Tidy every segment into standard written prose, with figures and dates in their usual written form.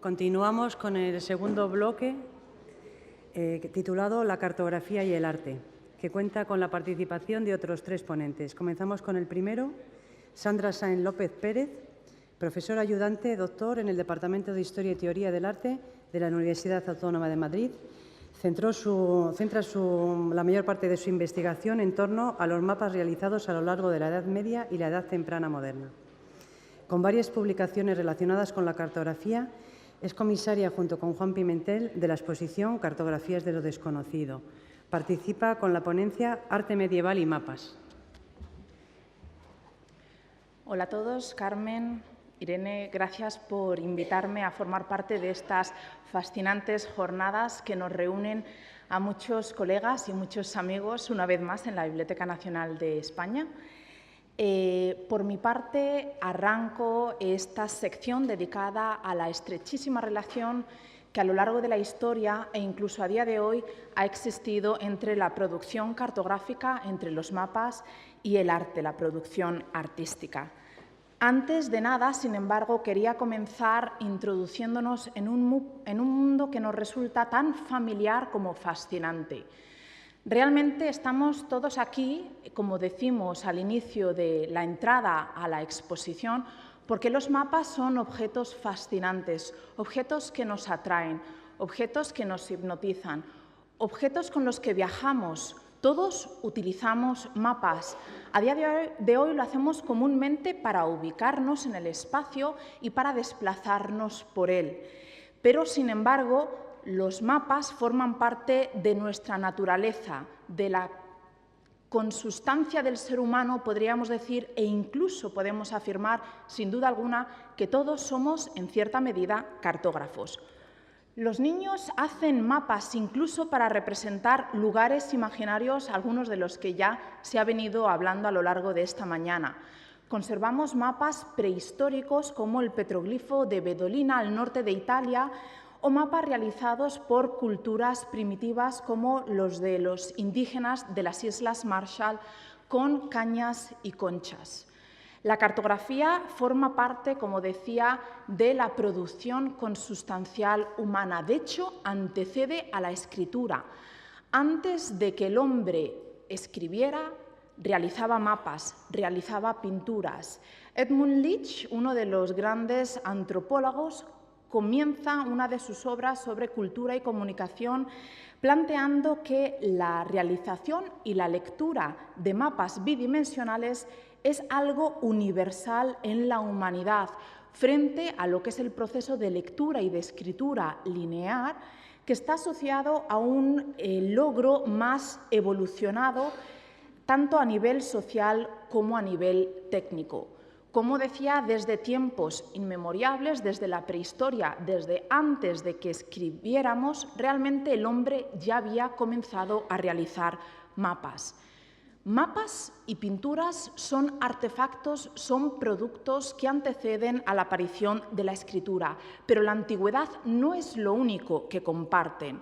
Continuamos con el segundo bloque titulado La cartografía y el arte, que cuenta con la participación de otros 3 ponentes. Comenzamos con el primero, Sandra Sáenz López Pérez, profesora ayudante, doctor en el Departamento de Historia y Teoría del Arte de la Universidad Autónoma de Madrid. Centra la mayor parte de su investigación en torno a los mapas realizados a lo largo de la Edad Media y la Edad Temprana moderna. Con varias publicaciones relacionadas con la cartografía, es comisaria, junto con Juan Pimentel, de la exposición Cartografías de lo desconocido. Participa con la ponencia Arte medieval y mapas. Hola a todos. Carmen, Irene, gracias por invitarme a formar parte de estas fascinantes jornadas que nos reúnen a muchos colegas y muchos amigos una vez más en la Biblioteca Nacional de España. Por mi parte, arranco esta sección dedicada a la estrechísima relación que a lo largo de la historia e incluso a día de hoy ha existido entre la producción cartográfica, entre los mapas y el arte, la producción artística. Antes de nada, sin embargo, quería comenzar introduciéndonos en un mundo que nos resulta tan familiar como fascinante. Realmente estamos todos aquí, como decimos al inicio de la entrada a la exposición, porque los mapas son objetos fascinantes, objetos que nos atraen, objetos que nos hipnotizan, objetos con los que viajamos. Todos utilizamos mapas. A día de hoy lo hacemos comúnmente para ubicarnos en el espacio y para desplazarnos por él. Pero, sin embargo, los mapas forman parte de nuestra naturaleza, de la consustancia del ser humano, podríamos decir, e incluso podemos afirmar, sin duda alguna, que todos somos, en cierta medida, cartógrafos. Los niños hacen mapas incluso para representar lugares imaginarios, algunos de los que ya se ha venido hablando a lo largo de esta mañana. Conservamos mapas prehistóricos como el petroglifo de Bedolina al norte de Italia, o mapas realizados por culturas primitivas como los de los indígenas de las Islas Marshall con cañas y conchas. La cartografía forma parte, como decía, de la producción consustancial humana. De hecho, antecede a la escritura. Antes de que el hombre escribiera, realizaba mapas, realizaba pinturas. Edmund Leach, uno de los grandes antropólogos, comienza una de sus obras sobre cultura y comunicación planteando que la realización y la lectura de mapas bidimensionales es algo universal en la humanidad frente a lo que es el proceso de lectura y de escritura lineal, que está asociado a un logro más evolucionado tanto a nivel social como a nivel técnico. Como decía, desde tiempos inmemorables, desde la prehistoria, desde antes de que escribiéramos, realmente el hombre ya había comenzado a realizar mapas. Mapas y pinturas son artefactos, son productos que anteceden a la aparición de la escritura, pero la antigüedad no es lo único que comparten.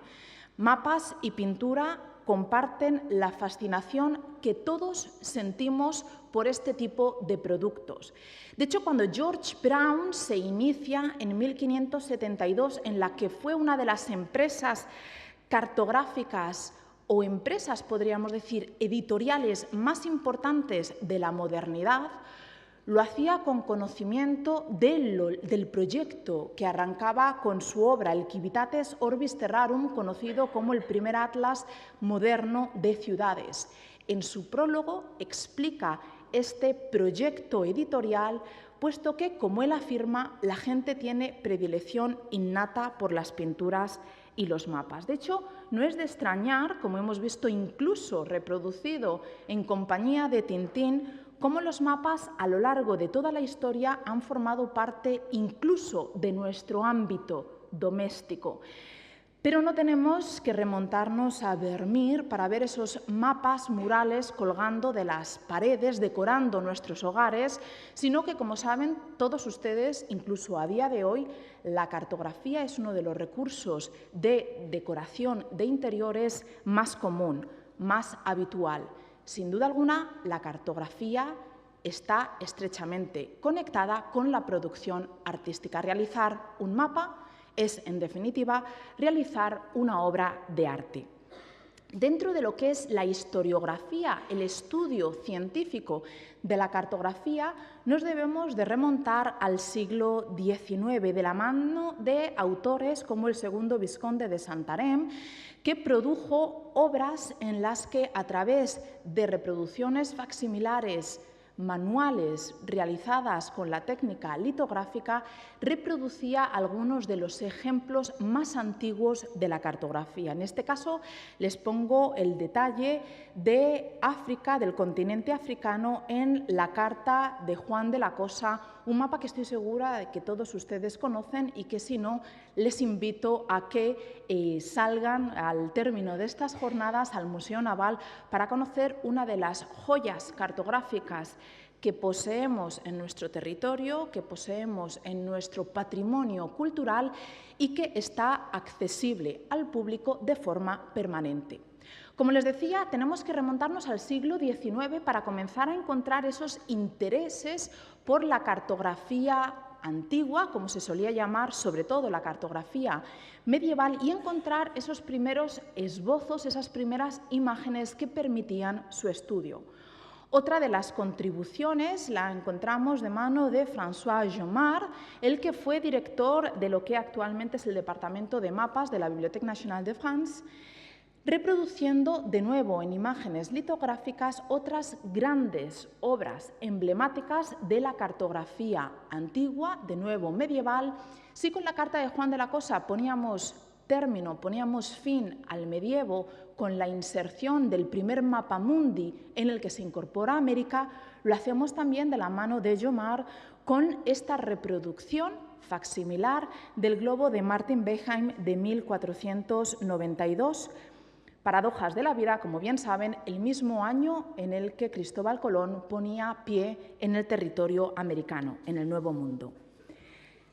Mapas y pintura comparten la fascinación que todos sentimos por este tipo de productos. De hecho, cuando George Brown se inicia en 1572 en la que fue una de las empresas cartográficas o empresas, podríamos decir, editoriales más importantes de la modernidad, lo hacía con conocimiento del proyecto que arrancaba con su obra, el Civitates Orbis Terrarum, conocido como el primer atlas moderno de ciudades. En su prólogo explica este proyecto editorial, puesto que, como él afirma, la gente tiene predilección innata por las pinturas y los mapas. De hecho, no es de extrañar, como hemos visto incluso reproducido en compañía de Tintín, cómo los mapas a lo largo de toda la historia han formado parte incluso de nuestro ámbito doméstico. Pero no tenemos que remontarnos a Vermeer para ver esos mapas murales colgando de las paredes, decorando nuestros hogares, sino que, como saben todos ustedes, incluso a día de hoy, la cartografía es uno de los recursos de decoración de interiores más común, más habitual. Sin duda alguna, la cartografía está estrechamente conectada con la producción artística. Realizar un mapa es, en definitiva, realizar una obra de arte. Dentro de lo que es la historiografía, el estudio científico de la cartografía, nos debemos de remontar al siglo XIX, de la mano de autores como el segundo vizconde de Santarém, que produjo obras en las que, a través de reproducciones facsimilares manuales realizadas con la técnica litográfica, reproducía algunos de los ejemplos más antiguos de la cartografía. En este caso, les pongo el detalle de África, del continente africano, en la carta de Juan de la Cosa, un mapa que estoy segura de que todos ustedes conocen y que, si no, les invito a que salgan al término de estas jornadas al Museo Naval para conocer una de las joyas cartográficas que poseemos en nuestro territorio, que poseemos en nuestro patrimonio cultural y que está accesible al público de forma permanente. Como les decía, tenemos que remontarnos al siglo XIX para comenzar a encontrar esos intereses por la cartografía antigua, como se solía llamar, sobre todo la cartografía medieval, y encontrar esos primeros esbozos, esas primeras imágenes que permitían su estudio. Otra de las contribuciones la encontramos de mano de François Jomard, el que fue director de lo que actualmente es el Departamento de Mapas de la Bibliothèque Nationale de France, reproduciendo de nuevo en imágenes litográficas otras grandes obras emblemáticas de la cartografía antigua, de nuevo medieval. Si con la carta de Juan de la Cosa poníamos fin al medievo con la inserción del primer mapa mundi en el que se incorpora América, lo hacemos también de la mano de Jomard con esta reproducción facsimilar del globo de Martin Behaim de 1492, paradojas de la vida, como bien saben, el mismo año en el que Cristóbal Colón ponía pie en el territorio americano, en el Nuevo Mundo.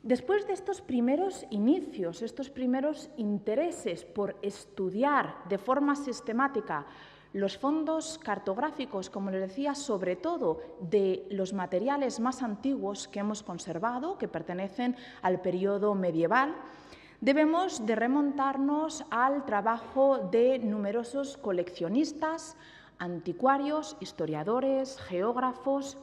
Después de estos primeros inicios, estos primeros intereses por estudiar de forma sistemática los fondos cartográficos, como les decía, sobre todo de los materiales más antiguos que hemos conservado, que pertenecen al periodo medieval, debemos de remontarnos al trabajo de numerosos coleccionistas, anticuarios, historiadores, geógrafos,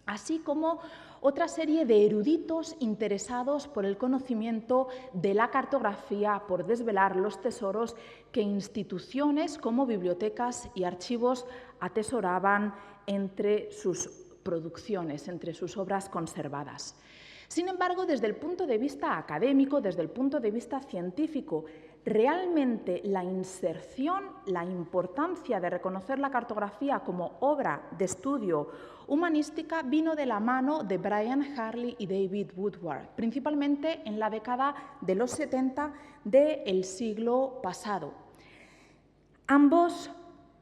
así como otra serie de eruditos interesados por el conocimiento de la cartografía, por desvelar los tesoros que instituciones como bibliotecas y archivos atesoraban entre sus producciones, entre sus obras conservadas. Sin embargo, desde el punto de vista académico, desde el punto de vista científico, realmente la inserción, la importancia de reconocer la cartografía como obra de estudio humanística vino de la mano de Brian Harley y David Woodward, principalmente en la década de los 70 del siglo pasado. Ambos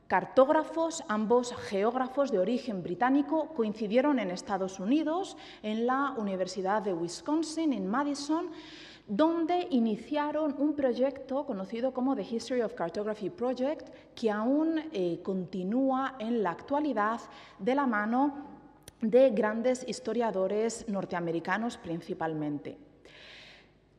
cartógrafos, ambos geógrafos de origen británico, coincidieron en Estados Unidos, en la Universidad de Wisconsin, en Madison, donde iniciaron un proyecto conocido como The History of Cartography Project, que aún continúa en la actualidad de la mano de grandes historiadores norteamericanos principalmente.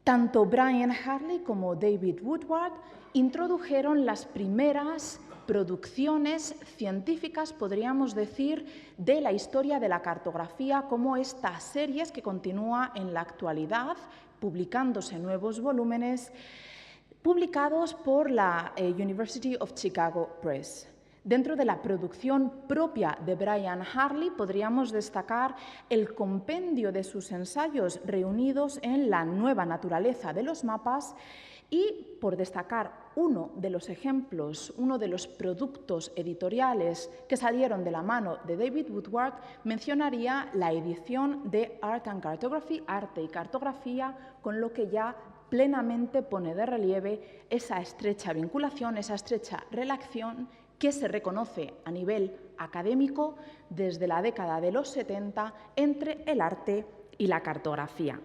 Tanto Brian Harley como David Woodward introdujeron las primeras producciones científicas, podríamos decir, de la historia de la cartografía, como estas series que continúa en la actualidad, publicándose nuevos volúmenes, publicados por la University of Chicago Press. Dentro de la producción propia de Brian Harley podríamos destacar el compendio de sus ensayos reunidos en La nueva naturaleza de los mapas y, por destacar uno de los ejemplos, uno de los productos editoriales que salieron de la mano de David Woodward, mencionaría la edición de Art and Cartography, Arte y Cartografía, con lo que ya plenamente pone de relieve esa estrecha vinculación, esa estrecha relación que se reconoce a nivel académico desde la década de los 70 entre el arte y la cartografía.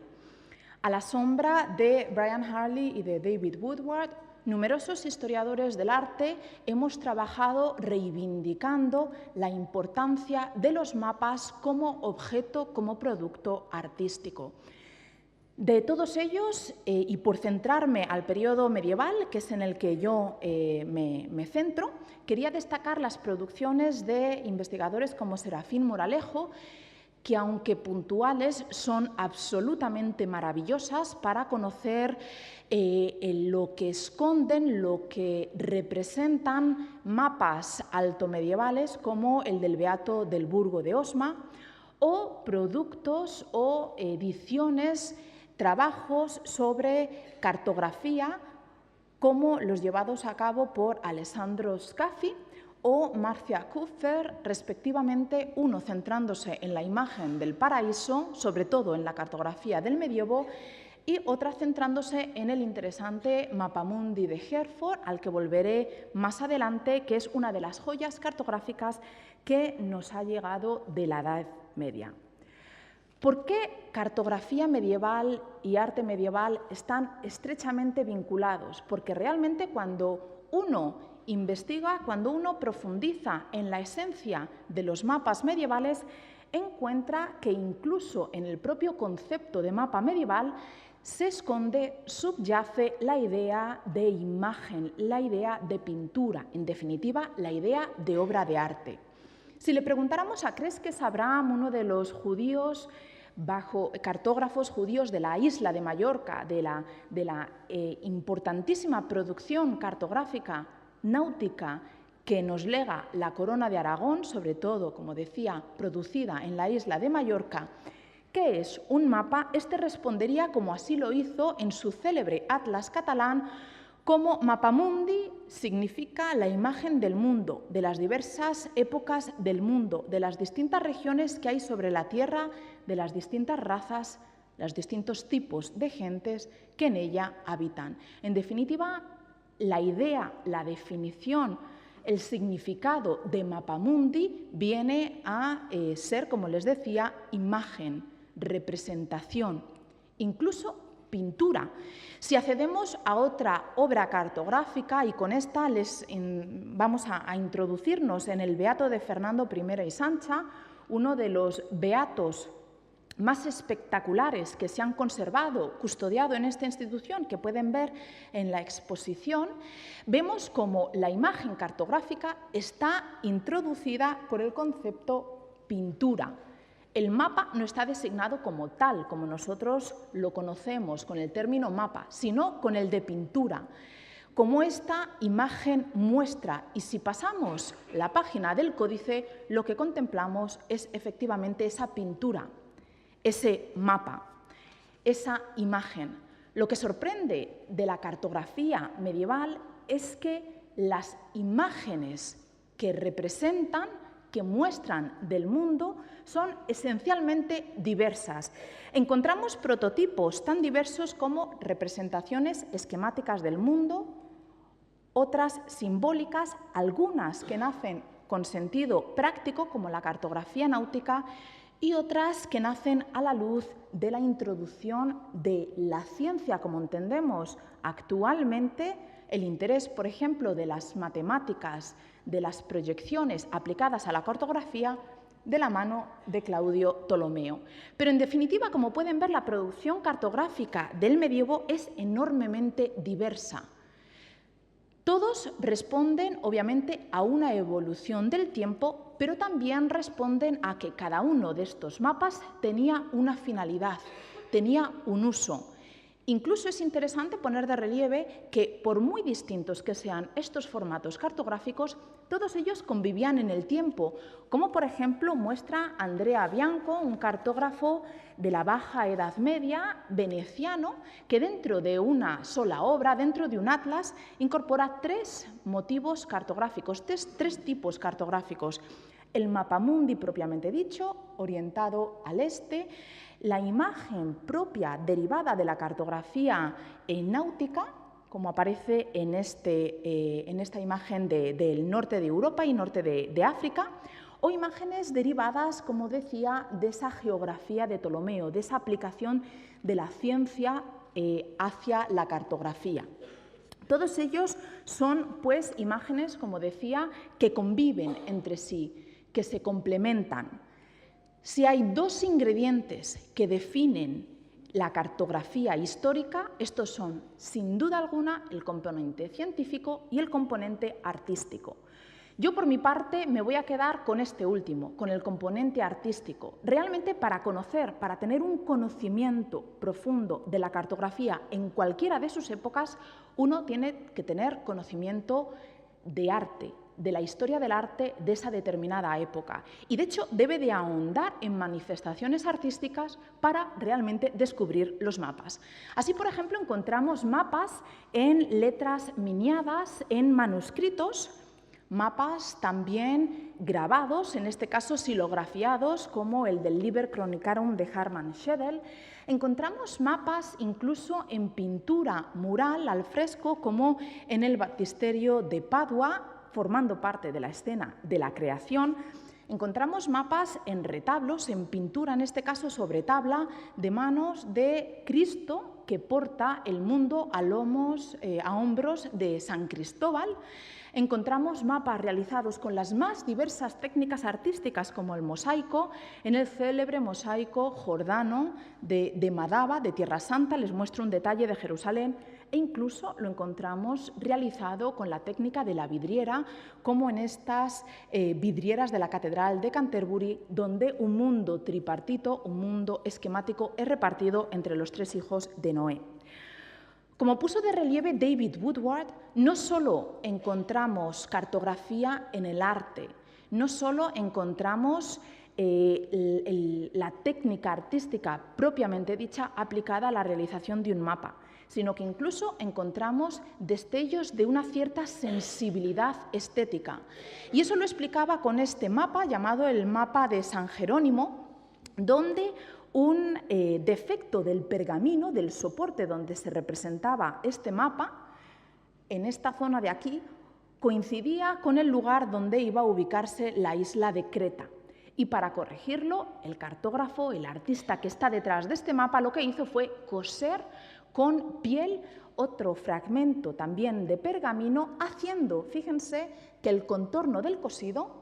A la sombra de Brian Harley y de David Woodward, numerosos historiadores del arte hemos trabajado reivindicando la importancia de los mapas como objeto, como producto artístico. De todos ellos, y por centrarme al periodo medieval, que es en el que yo me centro, quería destacar las producciones de investigadores como Serafín Moralejo, que aunque puntuales son absolutamente maravillosas para conocer lo que esconden, lo que representan mapas altomedievales como el del Beato del Burgo de Osma, o productos o ediciones, trabajos sobre cartografía como los llevados a cabo por Alessandro Scafi o Marcia Kupfer, respectivamente, uno centrándose en la imagen del paraíso, sobre todo en la cartografía del medievo, y otra centrándose en el interesante Mapamundi de Herford, al que volveré más adelante, que es una de las joyas cartográficas que nos ha llegado de la Edad Media. ¿Por qué cartografía medieval y arte medieval están estrechamente vinculados? Porque realmente cuando uno investiga, cuando uno profundiza en la esencia de los mapas medievales, encuentra que incluso en el propio concepto de mapa medieval se esconde, subyace la idea de imagen, la idea de pintura, en definitiva, la idea de obra de arte. Si le preguntáramos a Cresques Abraham, uno de los judíos cartógrafos judíos de la isla de Mallorca, de la importantísima producción cartográfica náutica que nos lega la Corona de Aragón, sobre todo, como decía, producida en la isla de Mallorca, ¿qué es un mapa? Este respondería, como así lo hizo en su célebre Atlas catalán, como Mapamundi significa la imagen del mundo, de las diversas épocas del mundo, de las distintas regiones que hay sobre la Tierra, de las distintas razas, los distintos tipos de gentes que en ella habitan. En definitiva, la idea, la definición, el significado de Mapamundi viene a ser, como les decía, imagen, representación, incluso pintura. Si accedemos a otra obra cartográfica, y con esta vamos a introducirnos en el Beato de Fernando I y Sancha, uno de los beatos más espectaculares que se han conservado, custodiado en esta institución, que pueden ver en la exposición, vemos cómo la imagen cartográfica está introducida por el concepto pintura. El mapa no está designado como tal, como nosotros lo conocemos con el término mapa, sino con el de pintura, como esta imagen muestra. Y si pasamos la página del códice, lo que contemplamos es efectivamente esa pintura, ese mapa, esa imagen. Lo que sorprende de la cartografía medieval es que las imágenes que representan, que muestran del mundo, son esencialmente diversas. Encontramos prototipos tan diversos como representaciones esquemáticas del mundo, otras simbólicas, algunas que nacen con sentido práctico, como la cartografía náutica, y otras que nacen a la luz de la introducción de la ciencia, como entendemos actualmente, el interés, por ejemplo, de las matemáticas, de las proyecciones aplicadas a la cartografía, de la mano de Claudio Ptolomeo. Pero, en definitiva, como pueden ver, la producción cartográfica del medievo es enormemente diversa. Todos responden, obviamente, a una evolución del tiempo, pero también responden a que cada uno de estos mapas tenía una finalidad, tenía un uso. Incluso es interesante poner de relieve que, por muy distintos que sean estos formatos cartográficos, todos ellos convivían en el tiempo, como por ejemplo muestra Andrea Bianco, un cartógrafo de la Baja Edad Media veneciano, que dentro de una sola obra, dentro de un atlas, incorpora tres motivos cartográficos, tres tipos cartográficos. El mapamundi propiamente dicho, orientado al este, la imagen propia derivada de la cartografía náutica, como aparece en esta imagen del norte de Europa y norte de África, o imágenes derivadas, como decía, de esa geografía de Ptolomeo, de esa aplicación de la ciencia hacia la cartografía. Todos ellos son, pues, imágenes, como decía, que conviven entre sí, que se complementan. Si hay dos ingredientes que definen la cartografía histórica, estos son, sin duda alguna, el componente científico y el componente artístico. Yo, por mi parte, me voy a quedar con este último, con el componente artístico. Realmente, para conocer, para tener un conocimiento profundo de la cartografía en cualquiera de sus épocas, uno tiene que tener conocimiento de arte, de la historia del arte de esa determinada época. Y, de hecho, debe de ahondar en manifestaciones artísticas para realmente descubrir los mapas. Así, por ejemplo, encontramos mapas en letras miniadas, en manuscritos, mapas también grabados, en este caso silografiados, como el del Liber Chronicarum de Hermann Schedel. Encontramos mapas incluso en pintura mural al fresco, como en el Baptisterio de Padua, formando parte de la escena de la creación. Encontramos mapas en retablos, en pintura, en este caso sobre tabla, de manos de Cristo que porta el mundo a hombros de San Cristóbal. Encontramos mapas realizados con las más diversas técnicas artísticas, como el mosaico, en el célebre mosaico jordano de Madaba, de Tierra Santa. Les muestro un detalle de Jerusalén, e incluso lo encontramos realizado con la técnica de la vidriera, como en estas vidrieras de la Catedral de Canterbury, donde un mundo tripartito, un mundo esquemático, es repartido entre los 3 hijos de Noé. Como puso de relieve David Woodward, no solo encontramos cartografía en el arte, no solo encontramos la técnica artística propiamente dicha aplicada a la realización de un mapa, sino que incluso encontramos destellos de una cierta sensibilidad estética. Y eso lo explicaba con este mapa llamado el mapa de San Jerónimo, donde un defecto del pergamino, del soporte donde se representaba este mapa, en esta zona de aquí, coincidía con el lugar donde iba a ubicarse la isla de Creta. Y para corregirlo, el cartógrafo, el artista que está detrás de este mapa, lo que hizo fue coser con piel otro fragmento también de pergamino, haciendo, fíjense, que el contorno del cosido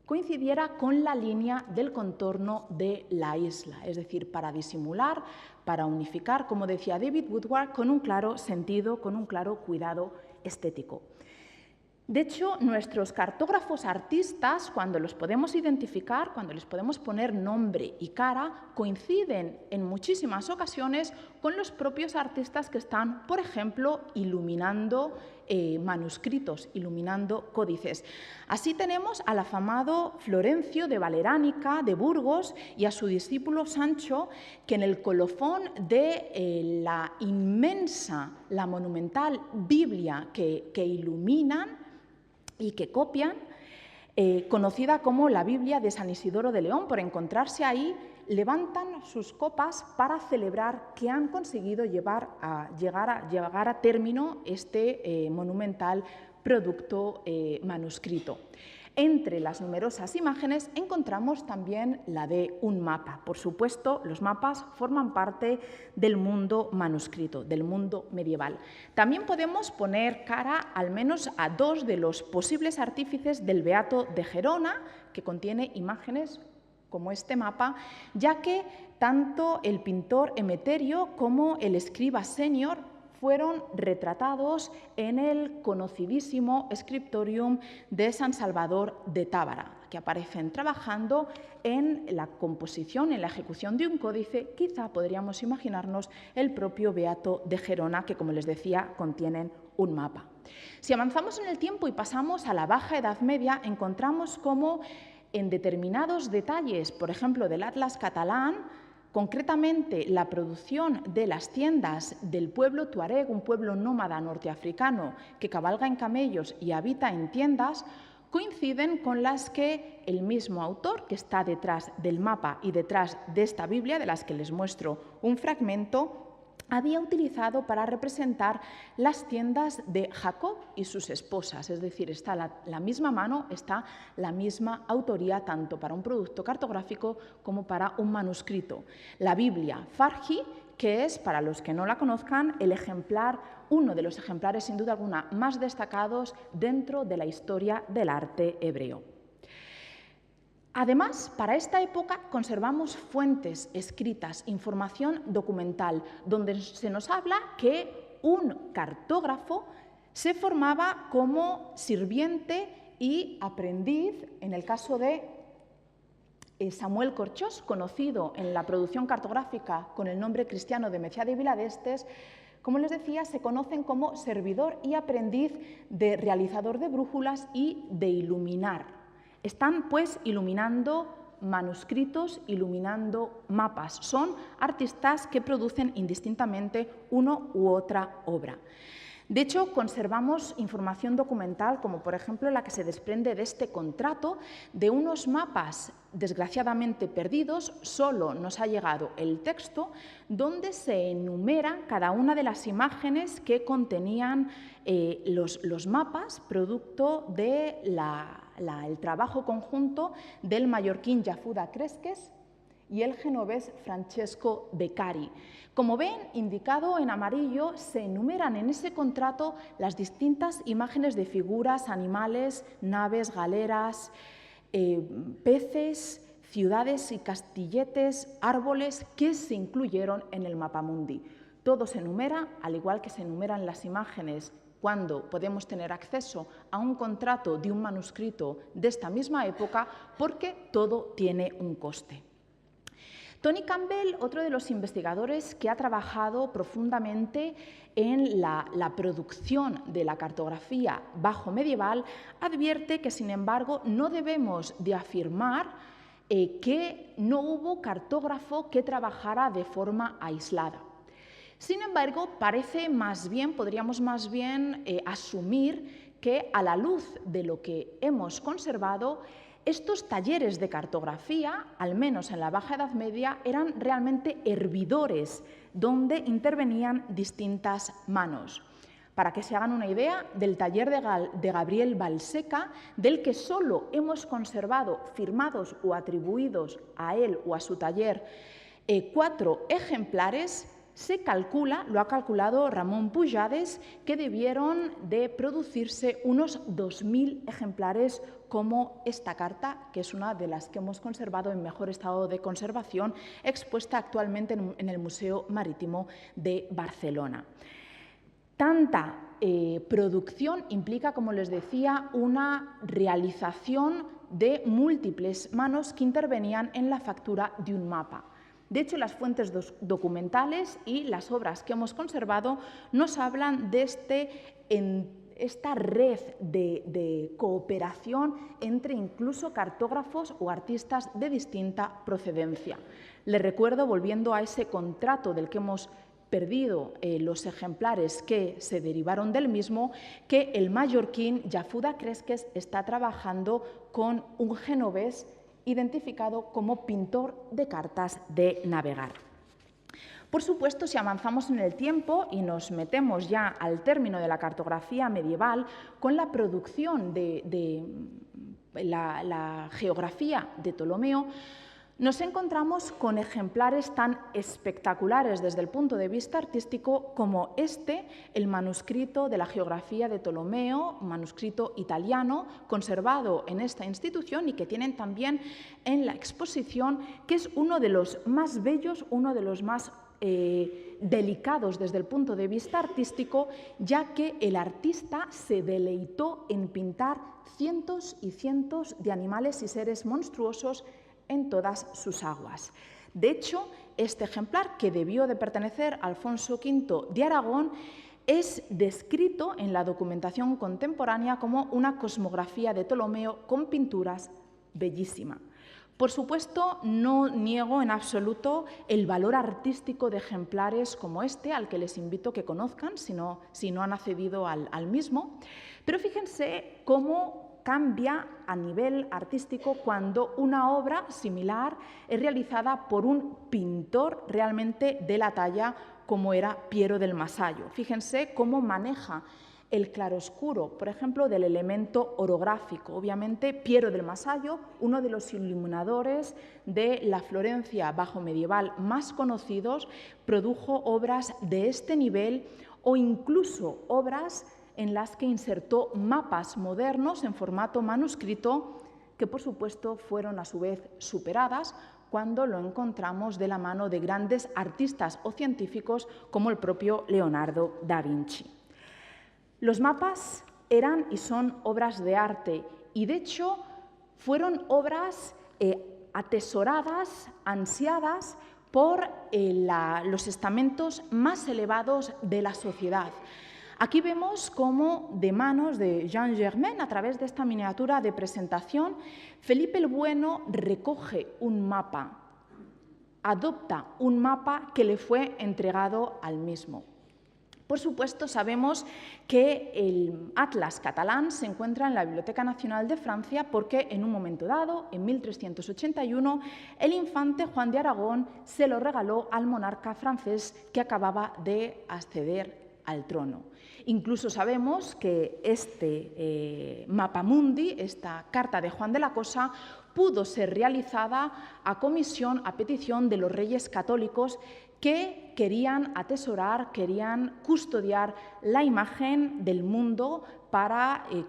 coincidiera con la línea del contorno de la isla, es decir, para disimular, para unificar, como decía David Woodward, con un claro sentido, con un claro cuidado estético. De hecho, nuestros cartógrafos artistas, cuando los podemos identificar, cuando les podemos poner nombre y cara, coinciden en muchísimas ocasiones con los propios artistas que están, por ejemplo, iluminando manuscritos, iluminando códices. Así tenemos al afamado Florencio de Valeránica, de Burgos, y a su discípulo Sancho, que en el colofón de la inmensa, la monumental Biblia que iluminan y que copian, conocida como la Biblia de San Isidoro de León, por encontrarse ahí, levantan sus copas para celebrar que han conseguido llegar a término este monumental producto manuscrito. Entre las numerosas imágenes encontramos también la de un mapa. Por supuesto, los mapas forman parte del mundo manuscrito, del mundo medieval. También podemos poner cara al menos a 2 de los posibles artífices del Beato de Gerona, que contiene imágenes como este mapa, ya que tanto el pintor Emeterio como el escriba senior fueron retratados en el conocidísimo Scriptorium de San Salvador de Tábara, que aparecen trabajando en la composición, en la ejecución de un códice. Quizá podríamos imaginarnos el propio Beato de Gerona, que, como les decía, contienen un mapa. Si avanzamos en el tiempo y pasamos a la Baja Edad Media, encontramos cómo en determinados detalles, por ejemplo, del Atlas catalán, concretamente la producción de las tiendas del pueblo tuareg, un pueblo nómada norteafricano que cabalga en camellos y habita en tiendas, coinciden con las que el mismo autor, que está detrás del mapa y detrás de esta Biblia, de las que les muestro un fragmento, había utilizado para representar las tiendas de Jacob y sus esposas. Es decir, está la misma mano, está la misma autoría tanto para un producto cartográfico como para un manuscrito. La Biblia Farji, que es, para los que no la conozcan, uno de los ejemplares sin duda alguna más destacados dentro de la historia del arte hebreo. Además, para esta época conservamos fuentes escritas, información documental, donde se nos habla que un cartógrafo se formaba como sirviente y aprendiz, en el caso de Samuel Corchós, conocido en la producción cartográfica con el nombre cristiano de Meciá de Viladestes. Como les decía, se conocen como servidor y aprendiz de realizador de brújulas y de iluminar. Están, pues, iluminando manuscritos, iluminando mapas. Son artistas que producen indistintamente uno u otra obra. De hecho, conservamos información documental, como por ejemplo la que se desprende de este contrato, de unos mapas desgraciadamente perdidos. Solo nos ha llegado el texto donde se enumera cada una de las imágenes que contenían los mapas, producto del trabajo conjunto del mallorquín Jafuda Cresques y el genovés Francesco Beccari. Como ven, indicado en amarillo, se enumeran en ese contrato las distintas imágenes de figuras, animales, naves, galeras, peces, ciudades y castilletes, árboles que se incluyeron en el mapamundi. Todo se enumera, al igual que se enumeran las imágenes cuando podemos tener acceso a un contrato de un manuscrito de esta misma época, porque todo tiene un coste. Tony Campbell, otro de los investigadores que ha trabajado profundamente en la producción de la cartografía bajo medieval, advierte que, sin embargo, no debemos de afirmar que no hubo cartógrafo que trabajara de forma aislada. Sin embargo, podríamos más bien asumir que, a la luz de lo que hemos conservado, estos talleres de cartografía, al menos en la Baja Edad Media, eran realmente hervidores donde intervenían distintas manos. Para que se hagan una idea, del taller de Gabriel Balseca, del que solo hemos conservado firmados o atribuidos a él o a su taller 4 ejemplares, se calcula, lo ha calculado Ramón Pujades, que debieron de producirse unos 2.000 ejemplares como esta carta, que es una de las que hemos conservado en mejor estado de conservación, expuesta actualmente en el Museo Marítimo de Barcelona. Tanta producción implica, como les decía, una realización de múltiples manos que intervenían en la factura de un mapa. De hecho, las fuentes documentales y las obras que hemos conservado nos hablan de esta red de cooperación entre incluso cartógrafos o artistas de distinta procedencia. Les recuerdo, volviendo a ese contrato del que hemos perdido los ejemplares que se derivaron del mismo, que el mallorquín Jafuda Cresques está trabajando con un genovés identificado como pintor de cartas de navegar. Por supuesto, si avanzamos en el tiempo y nos metemos ya al término de la cartografía medieval, con la producción de la geografía de Ptolomeo, nos encontramos con ejemplares tan espectaculares desde el punto de vista artístico como el manuscrito de la geografía de Ptolomeo, manuscrito italiano, conservado en esta institución y que tienen también en la exposición, que es uno de los más bellos, uno de los más delicados desde el punto de vista artístico, ya que el artista se deleitó en pintar cientos y cientos de animales y seres monstruosos en todas sus aguas. De hecho, este ejemplar, que debió de pertenecer a Alfonso V de Aragón, es descrito en la documentación contemporánea como una cosmografía de Ptolomeo con pinturas bellísima. Por supuesto, no niego en absoluto el valor artístico de ejemplares como al que les invito a que conozcan, si no han accedido al mismo, pero fíjense cómo cambia a nivel artístico cuando una obra similar es realizada por un pintor realmente de la talla como era Piero del Masayo. Fíjense cómo maneja el claroscuro, por ejemplo, del elemento orográfico. Obviamente, Piero del Masayo, uno de los iluminadores de la Florencia bajo medieval más conocidos, produjo obras de este nivel o incluso obras en las que insertó mapas modernos en formato manuscrito que por supuesto fueron a su vez superadas cuando lo encontramos de la mano de grandes artistas o científicos como el propio Leonardo da Vinci. Los mapas eran y son obras de arte y, de hecho, fueron obras atesoradas, ansiadas por los estamentos más elevados de la sociedad. Aquí vemos cómo, de manos de Jean Germain, a través de esta miniatura de presentación, Felipe el Bueno recoge un mapa, adopta un mapa que le fue entregado al mismo. Por supuesto, sabemos que el Atlas catalán se encuentra en la Biblioteca Nacional de Francia porque en un momento dado, en 1381, el infante Juan de Aragón se lo regaló al monarca francés que acababa de acceder al trono. Incluso sabemos que este mapamundi, esta carta de Juan de la Cosa, pudo ser realizada a comisión, a petición de los reyes católicos que querían atesorar, querían custodiar la imagen del mundo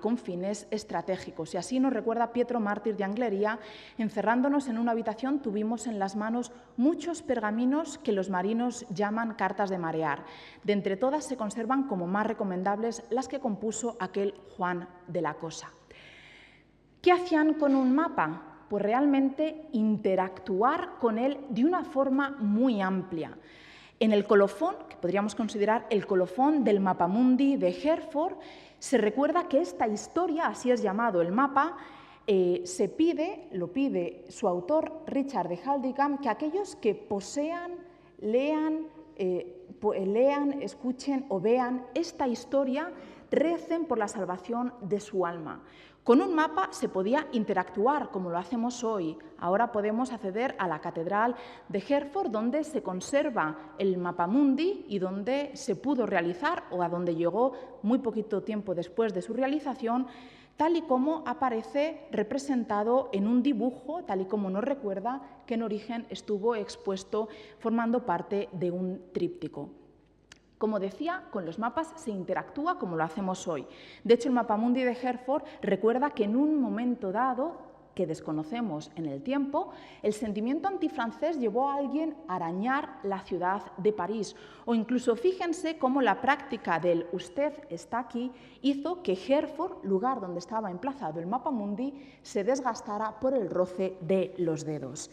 con fines estratégicos. Y así nos recuerda Pietro Mártir de Anglería: encerrándonos en una habitación tuvimos en las manos muchos pergaminos que los marinos llaman cartas de marear. De entre todas se conservan como más recomendables las que compuso aquel Juan de la Cosa. ¿Qué hacían con un mapa? Pues realmente interactuar con él de una forma muy amplia. En el colofón, que podríamos considerar el colofón del Mapamundi de Herford, se recuerda que esta historia, así es llamado el mapa, lo pide su autor Richard de Haldimand, que aquellos que posean, lean, escuchen o vean esta historia recen por la salvación de su alma. Con un mapa se podía interactuar, como lo hacemos hoy. Ahora podemos acceder a la Catedral de Herford, donde se conserva el mapamundi y donde se pudo realizar, o a donde llegó muy poquito tiempo después de su realización, tal y como aparece representado en un dibujo, tal y como nos recuerda que en origen estuvo expuesto formando parte de un tríptico. Como decía, con los mapas se interactúa como lo hacemos hoy. De hecho, el Mapamundi de Herford recuerda que en un momento dado, que desconocemos en el tiempo, el sentimiento antifrancés llevó a alguien a arañar la ciudad de París. O incluso fíjense cómo la práctica del "usted está aquí" hizo que Herford, lugar donde estaba emplazado el Mapamundi, se desgastara por el roce de los dedos.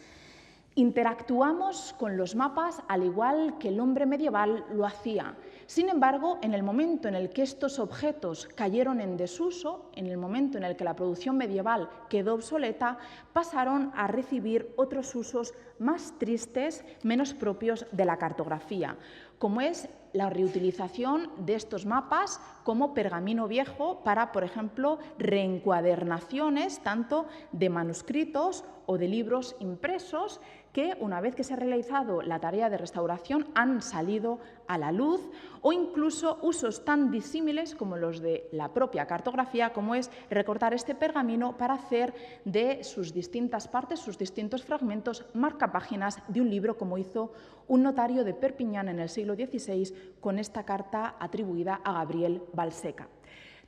Interactuamos con los mapas al igual que el hombre medieval lo hacía. Sin embargo, en el momento en el que estos objetos cayeron en desuso, en el momento en el que la producción medieval quedó obsoleta, pasaron a recibir otros usos más tristes, menos propios de la cartografía, como es la reutilización de estos mapas como pergamino viejo para, por ejemplo, reencuadernaciones tanto de manuscritos o de libros impresos que, una vez que se ha realizado la tarea de restauración, han salido a la luz, o incluso usos tan disímiles como los de la propia cartografía, como es recortar este pergamino para hacer de sus distintas partes, sus distintos fragmentos, marcapáginas de un libro, como hizo un notario de Perpiñán en el siglo XVI con esta carta atribuida a Gabriel Balseca.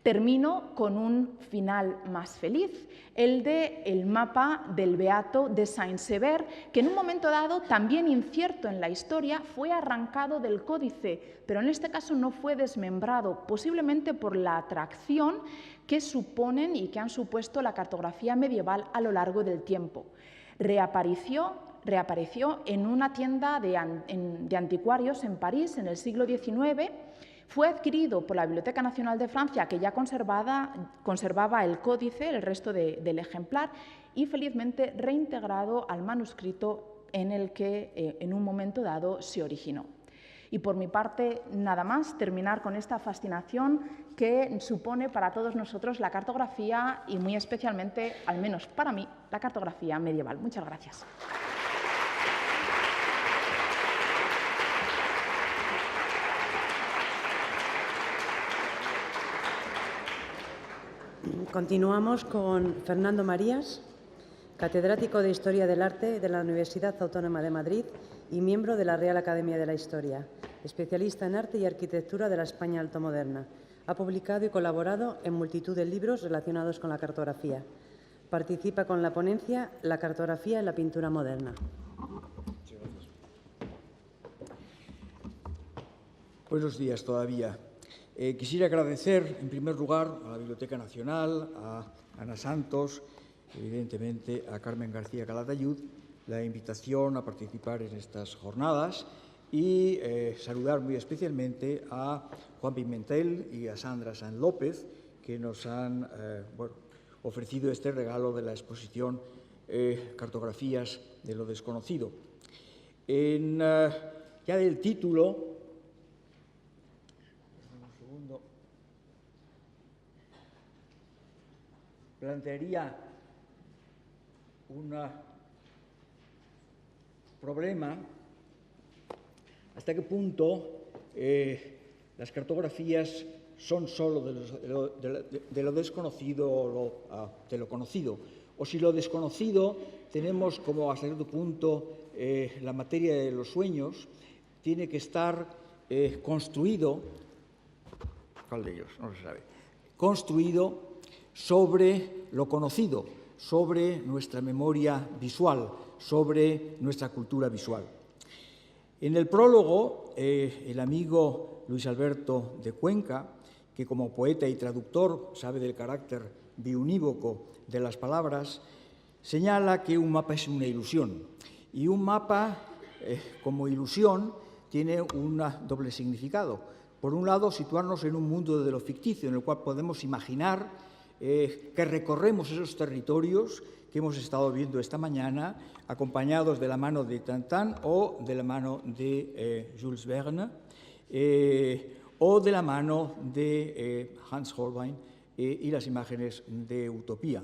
Termino con un final más feliz, el del mapa del Beato de Saint-Sever, que en un momento dado, también incierto en la historia, fue arrancado del códice, pero en este caso no fue desmembrado, posiblemente por la atracción que suponen y que han supuesto la cartografía medieval a lo largo del tiempo. Reapareció en una tienda de anticuarios en París en el siglo XIX. Fue adquirido por la Biblioteca Nacional de Francia, que ya conservaba el códice, el resto del ejemplar, y felizmente reintegrado al manuscrito en el que en un momento dado se originó. Y por mi parte, nada más, terminar con esta fascinación que supone para todos nosotros la cartografía y muy especialmente, al menos para mí, la cartografía medieval. Muchas gracias. Continuamos con Fernando Marías, catedrático de Historia del Arte de la Universidad Autónoma de Madrid y miembro de la Real Academia de la Historia, especialista en arte y arquitectura de la España altomoderna. Ha publicado y colaborado en multitud de libros relacionados con la cartografía. Participa con la ponencia la cartografía en la pintura moderna. Muchas gracias. Buenos días todavía. Quisiera agradecer, en primer lugar, a la Biblioteca Nacional, a Ana Santos, evidentemente a Carmen García Calatayud, la invitación a participar en estas jornadas y saludar muy especialmente a Juan Pimentel y a Sandra Sáenz López, que nos han ofrecido este regalo de la exposición Cartografías de lo desconocido. Ya del título, plantearía un problema hasta qué punto las cartografías son solo de lo desconocido o de lo conocido, o si lo desconocido tenemos como hasta cierto punto la materia de los sueños tiene que estar construido, ¿cuál de ellos? No se sabe, construido sobre lo conocido, sobre nuestra memoria visual, sobre nuestra cultura visual. En el prólogo, el amigo Luis Alberto de Cuenca, que como poeta y traductor sabe del carácter biunívoco de las palabras, señala que un mapa es una ilusión. Y un mapa, como ilusión, tiene un doble significado. Por un lado, situarnos en un mundo de lo ficticio, en el cual podemos imaginar que recorremos esos territorios que hemos estado viendo esta mañana, acompañados de la mano de Tintin o de la mano de Jules Verne, o de la mano de Hans Holbein y las imágenes de Utopía.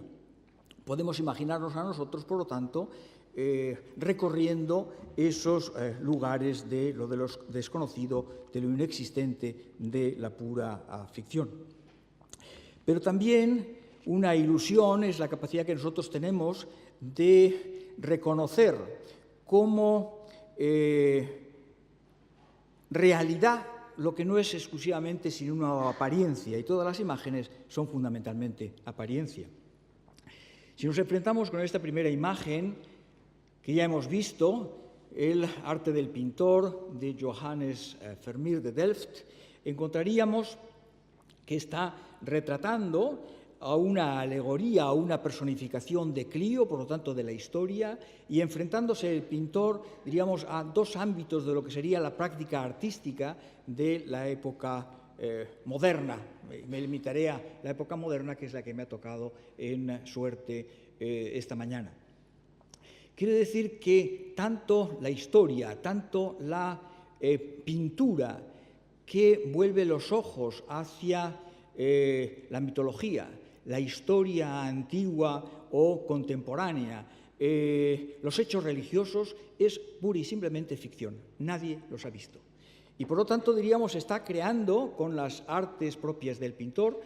Podemos imaginarnos a nosotros, por lo tanto, recorriendo esos lugares de lo desconocido, de lo inexistente, de la pura ficción. Pero también una ilusión es la capacidad que nosotros tenemos de reconocer como realidad lo que no es exclusivamente sino una apariencia, y todas las imágenes son fundamentalmente apariencia. Si nos enfrentamos con esta primera imagen que ya hemos visto, el arte del pintor de Johannes Vermeer de Delft, encontraríamos que está retratando a una alegoría, a una personificación de Clio, por lo tanto de la historia, y enfrentándose el pintor, diríamos, a dos ámbitos de lo que sería la práctica artística de la época moderna. Me limitaré a la época moderna, que es la que me ha tocado en suerte esta mañana. Quiere decir que tanto la historia, tanto la pintura que vuelve los ojos hacia la mitología, la historia antigua o contemporánea, los hechos religiosos, es pura y simplemente ficción. Nadie los ha visto. Y por lo tanto, diríamos, está creando con las artes propias del pintor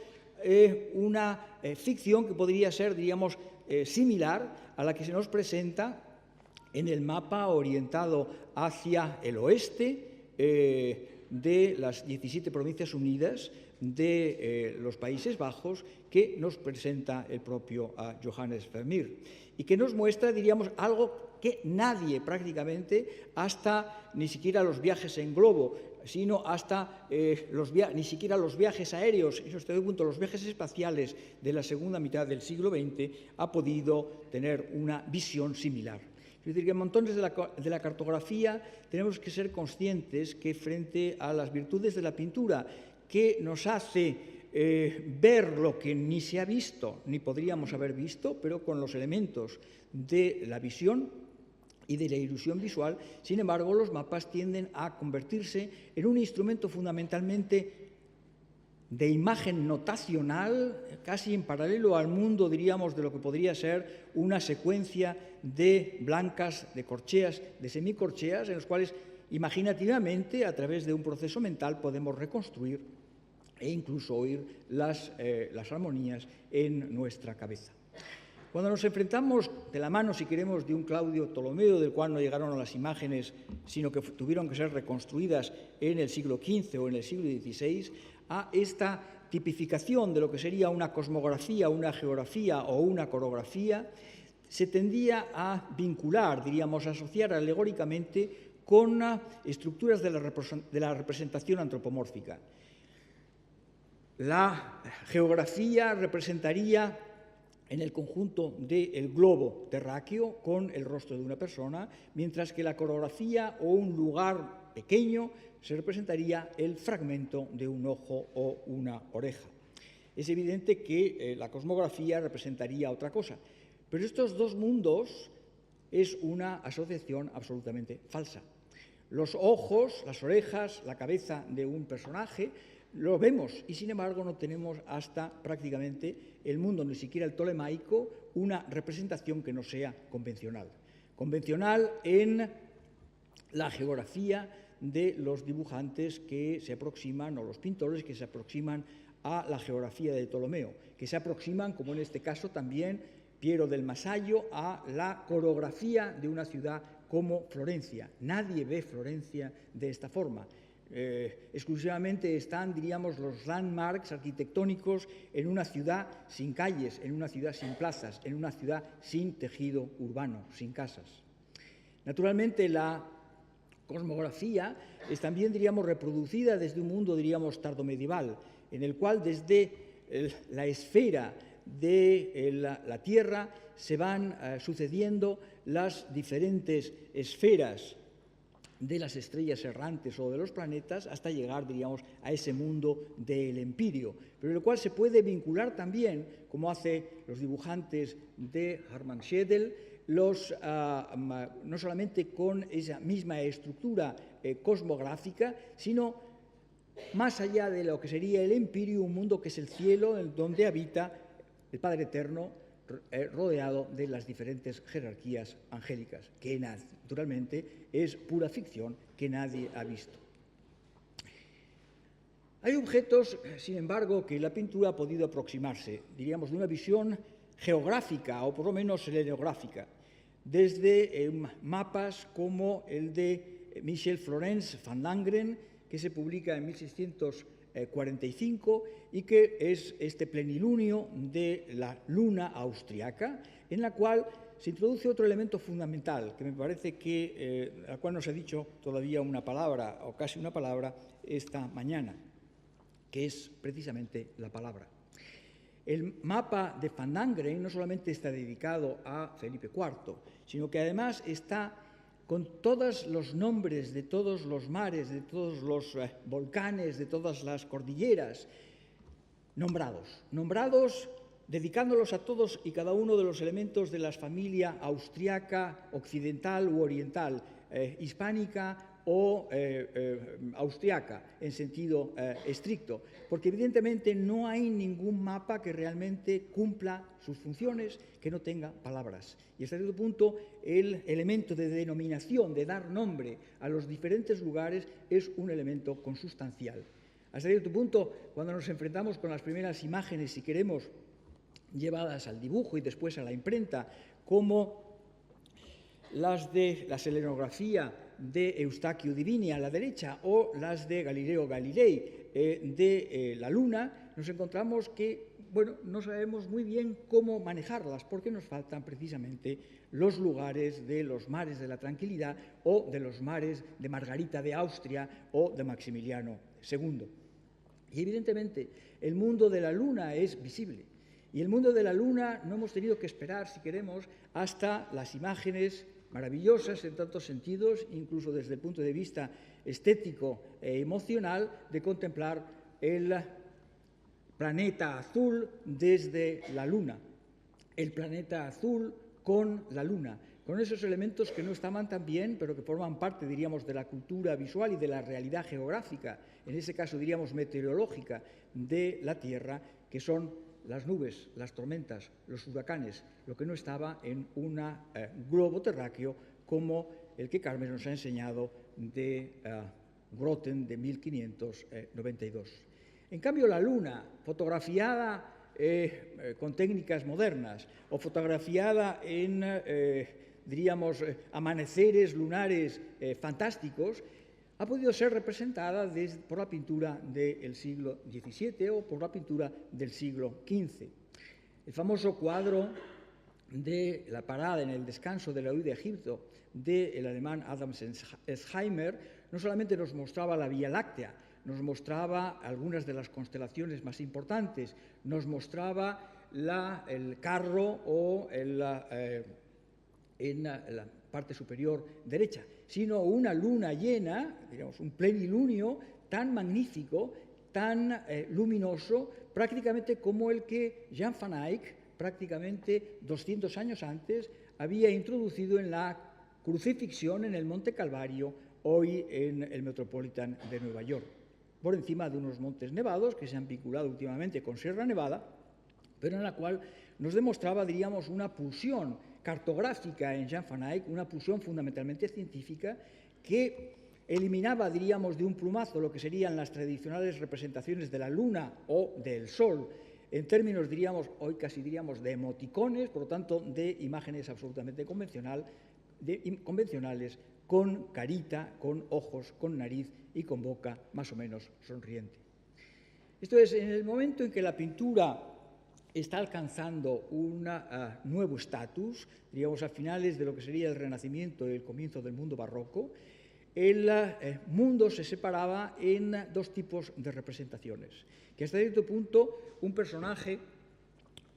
una ficción que podría ser, diríamos, similar a la que se nos presenta en el mapa orientado hacia el oeste de las 17 provincias unidas de los Países Bajos, que nos presenta el propio Johannes Vermeer y que nos muestra, diríamos, algo que nadie prácticamente, hasta ni siquiera los viajes en globo, sino hasta ni siquiera los viajes aéreos, y hasta este punto los viajes espaciales de la segunda mitad del siglo XX, ha podido tener una visión similar. Es decir, que en montones de la cartografía tenemos que ser conscientes que frente a las virtudes de la pintura, que nos hace ver lo que ni se ha visto, ni podríamos haber visto, pero con los elementos de la visión y de la ilusión visual, sin embargo, los mapas tienden a convertirse en un instrumento fundamentalmente de imagen notacional, casi en paralelo al mundo, diríamos, de lo que podría ser una secuencia de blancas, de corcheas, de semicorcheas, en los cuales imaginativamente, a través de un proceso mental, podemos reconstruir e incluso oír las armonías en nuestra cabeza. Cuando nos enfrentamos de la mano, si queremos, de un Claudio Ptolomeo, del cual no llegaron a las imágenes, sino que tuvieron que ser reconstruidas en el siglo XV o en el siglo XVI, a esta tipificación de lo que sería una cosmografía, una geografía o una corografía se tendía a vincular, diríamos, a asociar alegóricamente con estructuras de la representación antropomórfica. La geografía representaría en el conjunto del globo terráqueo con el rostro de una persona, mientras que la coreografía o un lugar pequeño se representaría el fragmento de un ojo o una oreja. Es evidente que la cosmografía representaría otra cosa, pero estos dos mundos es una asociación absolutamente falsa. Los ojos, las orejas, la cabeza de un personaje lo vemos y, sin embargo, no tenemos hasta prácticamente el mundo, ni siquiera el tolemaico, una representación que no sea convencional. Convencional en la geografía de los dibujantes que se aproximan, o los pintores que se aproximan a la geografía de Ptolomeo, que se aproximan, como en este caso también Piero del Masallo, a la coreografía de una ciudad como Florencia. Nadie ve Florencia de esta forma. Exclusivamente están, diríamos, los landmarks arquitectónicos en una ciudad sin calles, en una ciudad sin plazas, en una ciudad sin tejido urbano, sin casas. Naturalmente, la cosmografía es también, diríamos, reproducida desde un mundo, diríamos, tardomedieval, en el cual desde la esfera de la Tierra se van sucediendo las diferentes esferas de las estrellas errantes o de los planetas hasta llegar, diríamos, a ese mundo del empirio, pero en el cual se puede vincular también, como hacen los dibujantes de Hartmann Schedel, no solamente con esa misma estructura cosmográfica, sino más allá de lo que sería el empirio, un mundo que es el cielo, en donde habita el Padre Eterno, rodeado de las diferentes jerarquías angélicas, que naturalmente es pura ficción que nadie ha visto. Hay objetos, sin embargo, que la pintura ha podido aproximarse, diríamos, de una visión geográfica o por lo menos selenográfica, desde mapas como el de Michel Florenz van Langren, que se publica en 1645 y que es este plenilunio de la luna austriaca, en la cual se introduce otro elemento fundamental, que me parece que, al cual no se ha dicho todavía una palabra, o casi una palabra, esta mañana, que es precisamente la palabra. El mapa de Van Langren no solamente está dedicado a Felipe IV, sino que además está con todos los nombres de todos los mares, de todos los volcanes, de todas las cordilleras, nombrados, dedicándolos a todos y cada uno de los elementos de la familia austriaca, occidental u oriental, hispánica o austriaca en sentido estricto, porque evidentemente no hay ningún mapa que realmente cumpla sus funciones que no tenga palabras. Y hasta cierto punto el elemento de denominación, de dar nombre a los diferentes lugares, es un elemento consustancial. Hasta cierto punto, cuando nos enfrentamos con las primeras imágenes, si queremos, llevadas al dibujo y después a la imprenta, como las de la selenografía de Eustaquio Divini a la derecha o las de Galileo Galilei de la Luna, nos encontramos que, bueno, no sabemos muy bien cómo manejarlas porque nos faltan precisamente los lugares de los mares de la tranquilidad o de los mares de Margarita de Austria o de Maximiliano II. Y evidentemente el mundo de la Luna es visible. Y el mundo de la Luna no hemos tenido que esperar, si queremos, hasta las imágenes maravillosas en tantos sentidos, incluso desde el punto de vista estético e emocional, de contemplar el planeta azul desde la Luna, el planeta azul con la Luna, con esos elementos que no estaban tan bien, pero que forman parte, diríamos, de la cultura visual y de la realidad geográfica, en ese caso, diríamos, meteorológica de la Tierra, que son las nubes, las tormentas, los huracanes, lo que no estaba en un globo terráqueo como el que Carmen nos ha enseñado de Groten de 1592. En cambio, la Luna, fotografiada con técnicas modernas o fotografiada en, diríamos, amaneceres lunares fantásticos, ha podido ser representada por la pintura del siglo XVII o por la pintura del siglo XV. El famoso cuadro de la parada en el descanso de la huida de Egipto del alemán Adam Schleicher no solamente nos mostraba la Vía Láctea, nos mostraba algunas de las constelaciones más importantes, nos mostraba el carro o en la parte superior derecha, sino una luna llena, digamos, un plenilunio tan magnífico, tan luminoso, prácticamente como el que Jan van Eyck, prácticamente 200 años antes, había introducido en la crucifixión en el Monte Calvario, hoy en el Metropolitan de Nueva York, por encima de unos montes nevados que se han vinculado últimamente con Sierra Nevada, pero en la cual nos demostraba, diríamos, una pulsión cartográfica en Jan van Eyck, una pulsión fundamentalmente científica que eliminaba, diríamos, de un plumazo lo que serían las tradicionales representaciones de la luna o del sol, en términos, diríamos, hoy casi diríamos, de emoticones, por lo tanto, de imágenes absolutamente convencionales, con carita, con ojos, con nariz y con boca más o menos sonriente. Esto es, en el momento en que la pintura está alcanzando un nuevo estatus, diríamos a finales de lo que sería el Renacimiento y el comienzo del mundo barroco, el mundo se separaba en dos tipos de representaciones, que hasta cierto punto un personaje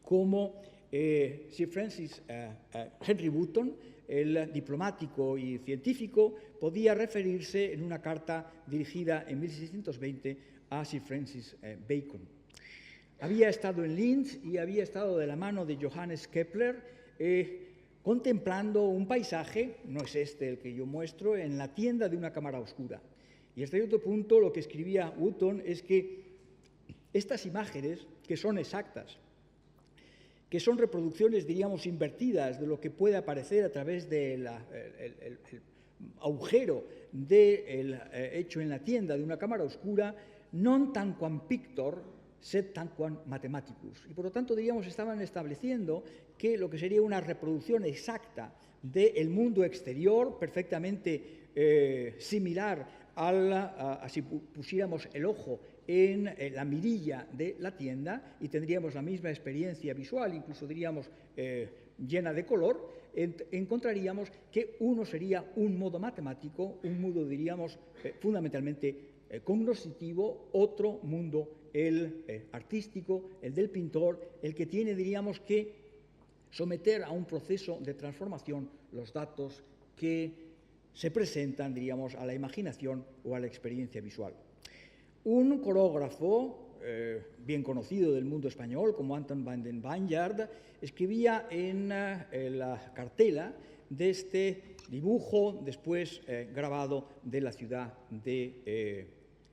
como Sir Francis Henry Wotton, el diplomático y científico, podía referirse en una carta dirigida en 1620 a Sir Francis Bacon. Había estado en Linz y había estado de la mano de Johannes Kepler contemplando un paisaje, no es este el que yo muestro, en la tienda de una cámara oscura. Y hasta cierto punto lo que escribía Wotton es que estas imágenes, que son exactas, que son reproducciones, diríamos, invertidas de lo que puede aparecer a través del agujero hecho en la tienda de una cámara oscura, non tanquam pictor, sed tanquam mathematicus. Y por lo tanto, diríamos, estaban estableciendo que lo que sería una reproducción exacta del mundo exterior, perfectamente similar a si pusiéramos el ojo en la mirilla de la tienda y tendríamos la misma experiencia visual, incluso diríamos llena de color, encontraríamos que uno sería un modo matemático, un modo, diríamos, fundamentalmente cognoscitivo, otro mundo, el artístico, el del pintor, el que tiene, diríamos, que someter a un proceso de transformación los datos que se presentan, diríamos, a la imaginación o a la experiencia visual. Un coreógrafo bien conocido del mundo español, como Anton van den Banyaert, escribía en la cartela de este dibujo después grabado de la ciudad de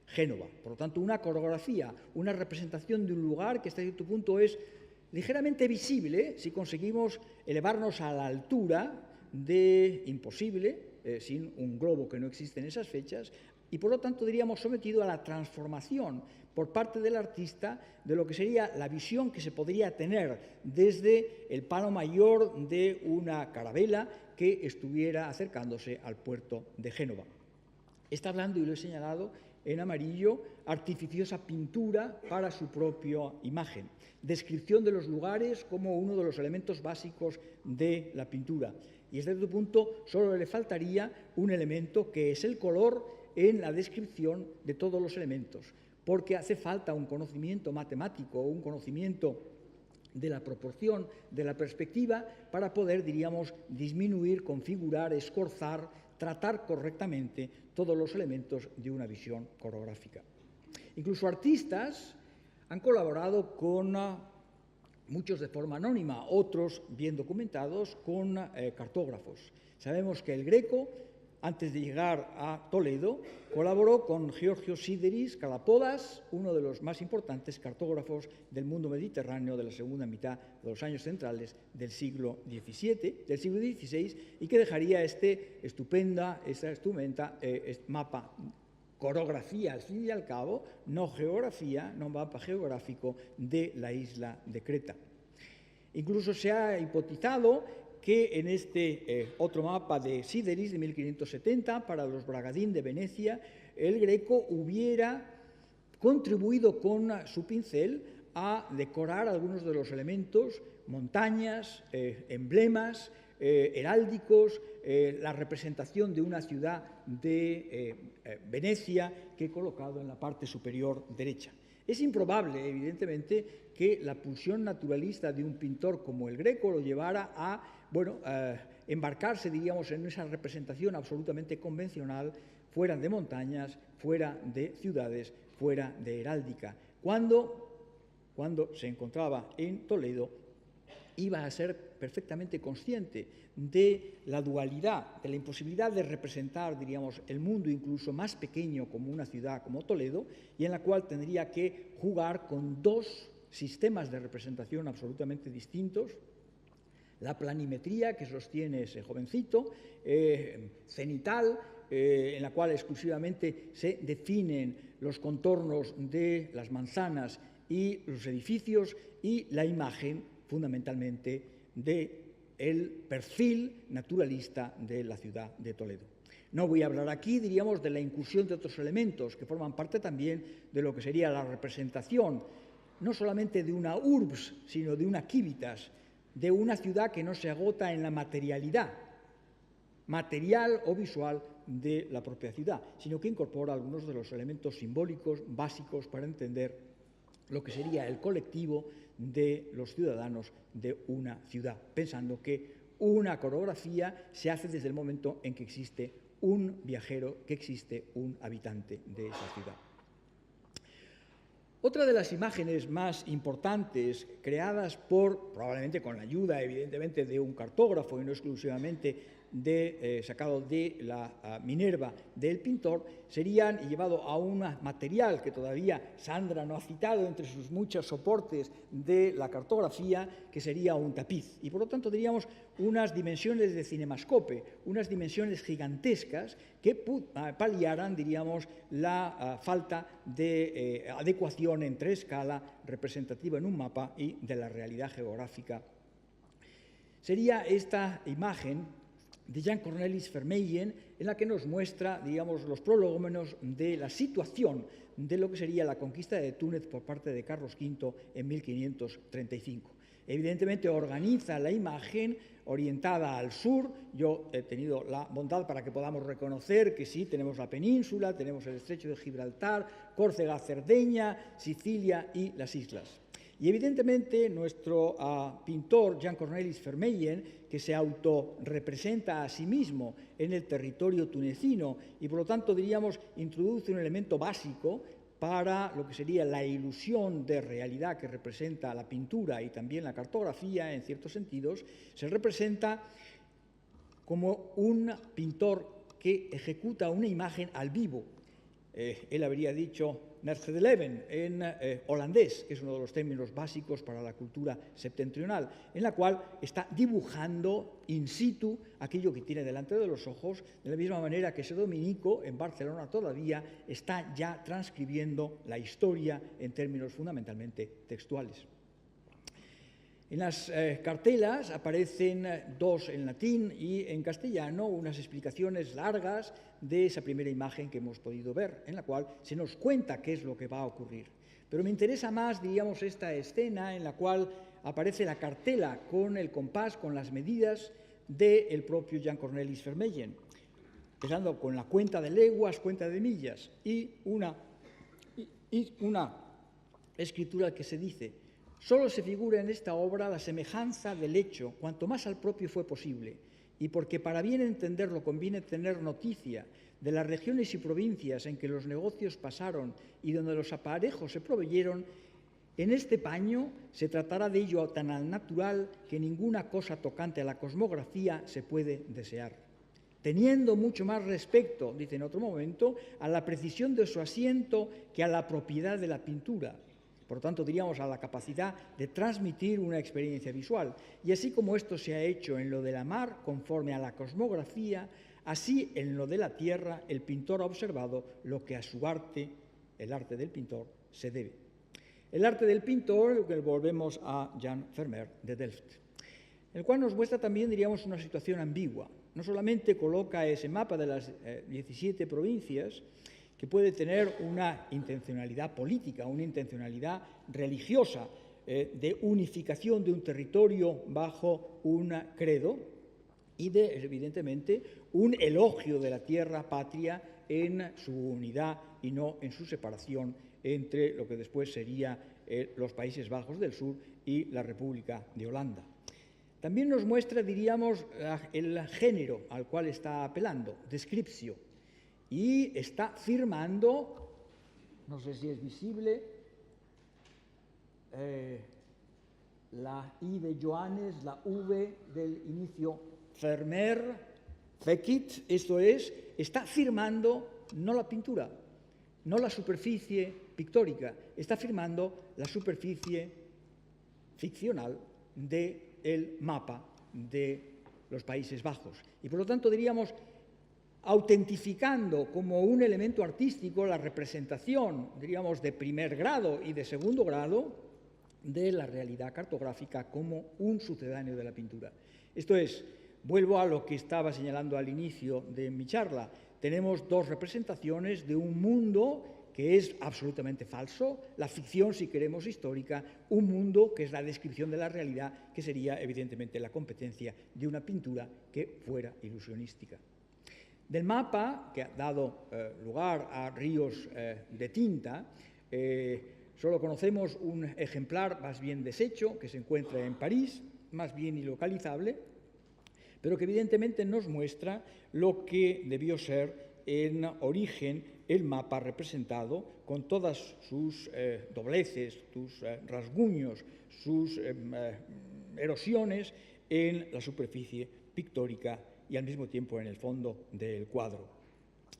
Génova. Por lo tanto, una coreografía, una representación de un lugar que hasta cierto punto es ligeramente visible si conseguimos elevarnos a la altura de imposible, sin un globo que no existe en esas fechas, y por lo tanto diríamos sometido a la transformación por parte del artista de lo que sería la visión que se podría tener desde el palo mayor de una carabela que estuviera acercándose al puerto de Génova. Está hablando, y lo he señalado en amarillo, artificiosa pintura para su propia imagen, descripción de los lugares como uno de los elementos básicos de la pintura. Y desde este punto solo le faltaría un elemento que es el color en la descripción de todos los elementos, porque hace falta un conocimiento matemático, un conocimiento de la proporción, de la perspectiva, para poder, diríamos, disminuir, configurar, escorzar, tratar correctamente todos los elementos de una visión coreográfica. Incluso artistas han colaborado con muchos de forma anónima, otros bien documentados con cartógrafos. Sabemos que el Greco, antes de llegar a Toledo, colaboró con Georgios Sideris Kalapodas, uno de los más importantes cartógrafos del mundo mediterráneo de la segunda mitad de los años centrales del siglo XVI, y que dejaría esta estupenda mapa, coreografía al fin y al cabo, no geografía, no mapa geográfico de la isla de Creta. Incluso se ha hipotizado que en este otro mapa de Sideris de 1570, para los Bragadín de Venecia, el Greco hubiera contribuido con su pincel a decorar algunos de los elementos, montañas, emblemas, heráldicos, la representación de una ciudad de Venecia que he colocado en la parte superior derecha. Es improbable, evidentemente, que la pulsión naturalista de un pintor como el Greco lo llevara a embarcarse, diríamos, en esa representación absolutamente convencional, fuera de montañas, fuera de ciudades, fuera de heráldica. Cuando se encontraba en Toledo, iba a ser perfectamente consciente de la dualidad, de la imposibilidad de representar, diríamos, el mundo incluso más pequeño como una ciudad como Toledo, y en la cual tendría que jugar con dos sistemas de representación absolutamente distintos: la planimetría que sostiene ese jovencito, cenital, en la cual exclusivamente se definen los contornos de las manzanas y los edificios, y la imagen fundamentalmente del perfil naturalista de la ciudad de Toledo. No voy a hablar aquí, diríamos, de la incursión de otros elementos que forman parte también de lo que sería la representación, no solamente de una urbs, sino de una civitas, de una ciudad que no se agota en la materialidad, material o visual de la propia ciudad, sino que incorpora algunos de los elementos simbólicos básicos para entender lo que sería el colectivo de los ciudadanos de una ciudad, pensando que una coreografía se hace desde el momento en que existe un viajero, que existe un habitante de esa ciudad. Otra de las imágenes más importantes creadas probablemente con la ayuda, evidentemente, de un cartógrafo y no exclusivamente sacado de la Minerva del pintor, serían, y llevado a un material que todavía Sandra no ha citado entre sus muchos soportes de la cartografía, que sería un tapiz. Y por lo tanto diríamos unas dimensiones de cinemascope, unas dimensiones gigantescas que paliaran, diríamos, la falta de adecuación entre escala representativa en un mapa y de la realidad geográfica. Sería esta imagen de Jean Cornelis Vermeyen, en la que nos muestra, digamos, los prolegómenos de la situación de lo que sería la conquista de Túnez por parte de Carlos V en 1535. Evidentemente organiza la imagen orientada al sur. Yo he tenido la bondad para que podamos reconocer que sí, tenemos la península, tenemos el estrecho de Gibraltar, Córcega, Cerdeña, Sicilia y las islas. Y evidentemente nuestro pintor Jean Cornelis Vermeyen, que se autorrepresenta a sí mismo en el territorio tunecino y por lo tanto diríamos introduce un elemento básico para lo que sería la ilusión de realidad que representa la pintura y también la cartografía en ciertos sentidos, se representa como un pintor que ejecuta una imagen al vivo. Él habría dicho Mergedeleben en holandés, que es uno de los términos básicos para la cultura septentrional, en la cual está dibujando in situ aquello que tiene delante de los ojos, de la misma manera que ese dominico en Barcelona todavía está ya transcribiendo la historia en términos fundamentalmente textuales. En las cartelas aparecen dos en latín y en castellano unas explicaciones largas de esa primera imagen que hemos podido ver, en la cual se nos cuenta qué es lo que va a ocurrir. Pero me interesa más, diríamos, esta escena en la cual aparece la cartela con el compás, con las medidas del propio Jean Cornelis Vermeyen, empezando con la cuenta de leguas, cuenta de millas, y una escritura que se dice: solo se figura en esta obra la semejanza del hecho, cuanto más al propio fue posible, y porque para bien entenderlo conviene tener noticia de las regiones y provincias en que los negocios pasaron y donde los aparejos se proveyeron, en este paño se tratará de ello tan al natural que ninguna cosa tocante a la cosmografía se puede desear, teniendo mucho más respecto, dice en otro momento, a la precisión de su asiento que a la propiedad de la pintura. Por lo tanto, diríamos a la capacidad de transmitir una experiencia visual. Y así como esto se ha hecho en lo de la mar, conforme a la cosmografía, así en lo de la tierra el pintor ha observado lo que a su arte, el arte del pintor, se debe. El arte del pintor, que volvemos a Jan Vermeer de Delft. el cual nos muestra también, diríamos, una situación ambigua. No solamente coloca ese mapa de las 17 provincias, que puede tener una intencionalidad política, una intencionalidad religiosa, de unificación de un territorio bajo un credo y de, evidentemente, un elogio de la tierra patria en su unidad y no en su separación entre lo que después sería los Países Bajos del Sur y la República de Holanda. También nos muestra, diríamos, el género al cual está apelando, descriptio, y está firmando, no sé si es visible, la I de Johannes, la V del inicio Vermeer, fecit, esto es, está firmando no la pintura, no la superficie pictórica, está firmando la superficie ficcional del mapa de los Países Bajos. Y por lo tanto diríamos, autentificando como un elemento artístico la representación, diríamos, de primer grado y de segundo grado de la realidad cartográfica como un sucedáneo de la pintura. Esto es, vuelvo a lo que estaba señalando al inicio de mi charla, tenemos dos representaciones de un mundo que es absolutamente falso, la ficción, si queremos, histórica, un mundo que es la descripción de la realidad, que sería, evidentemente, la competencia de una pintura que fuera ilusionística. Del mapa, que ha dado lugar a ríos de tinta, solo conocemos un ejemplar más bien deshecho, que se encuentra en París, más bien ilocalizable, pero que evidentemente nos muestra lo que debió ser en origen el mapa representado, con todas sus dobleces, sus rasguños, sus erosiones en la superficie pictórica y al mismo tiempo en el fondo del cuadro.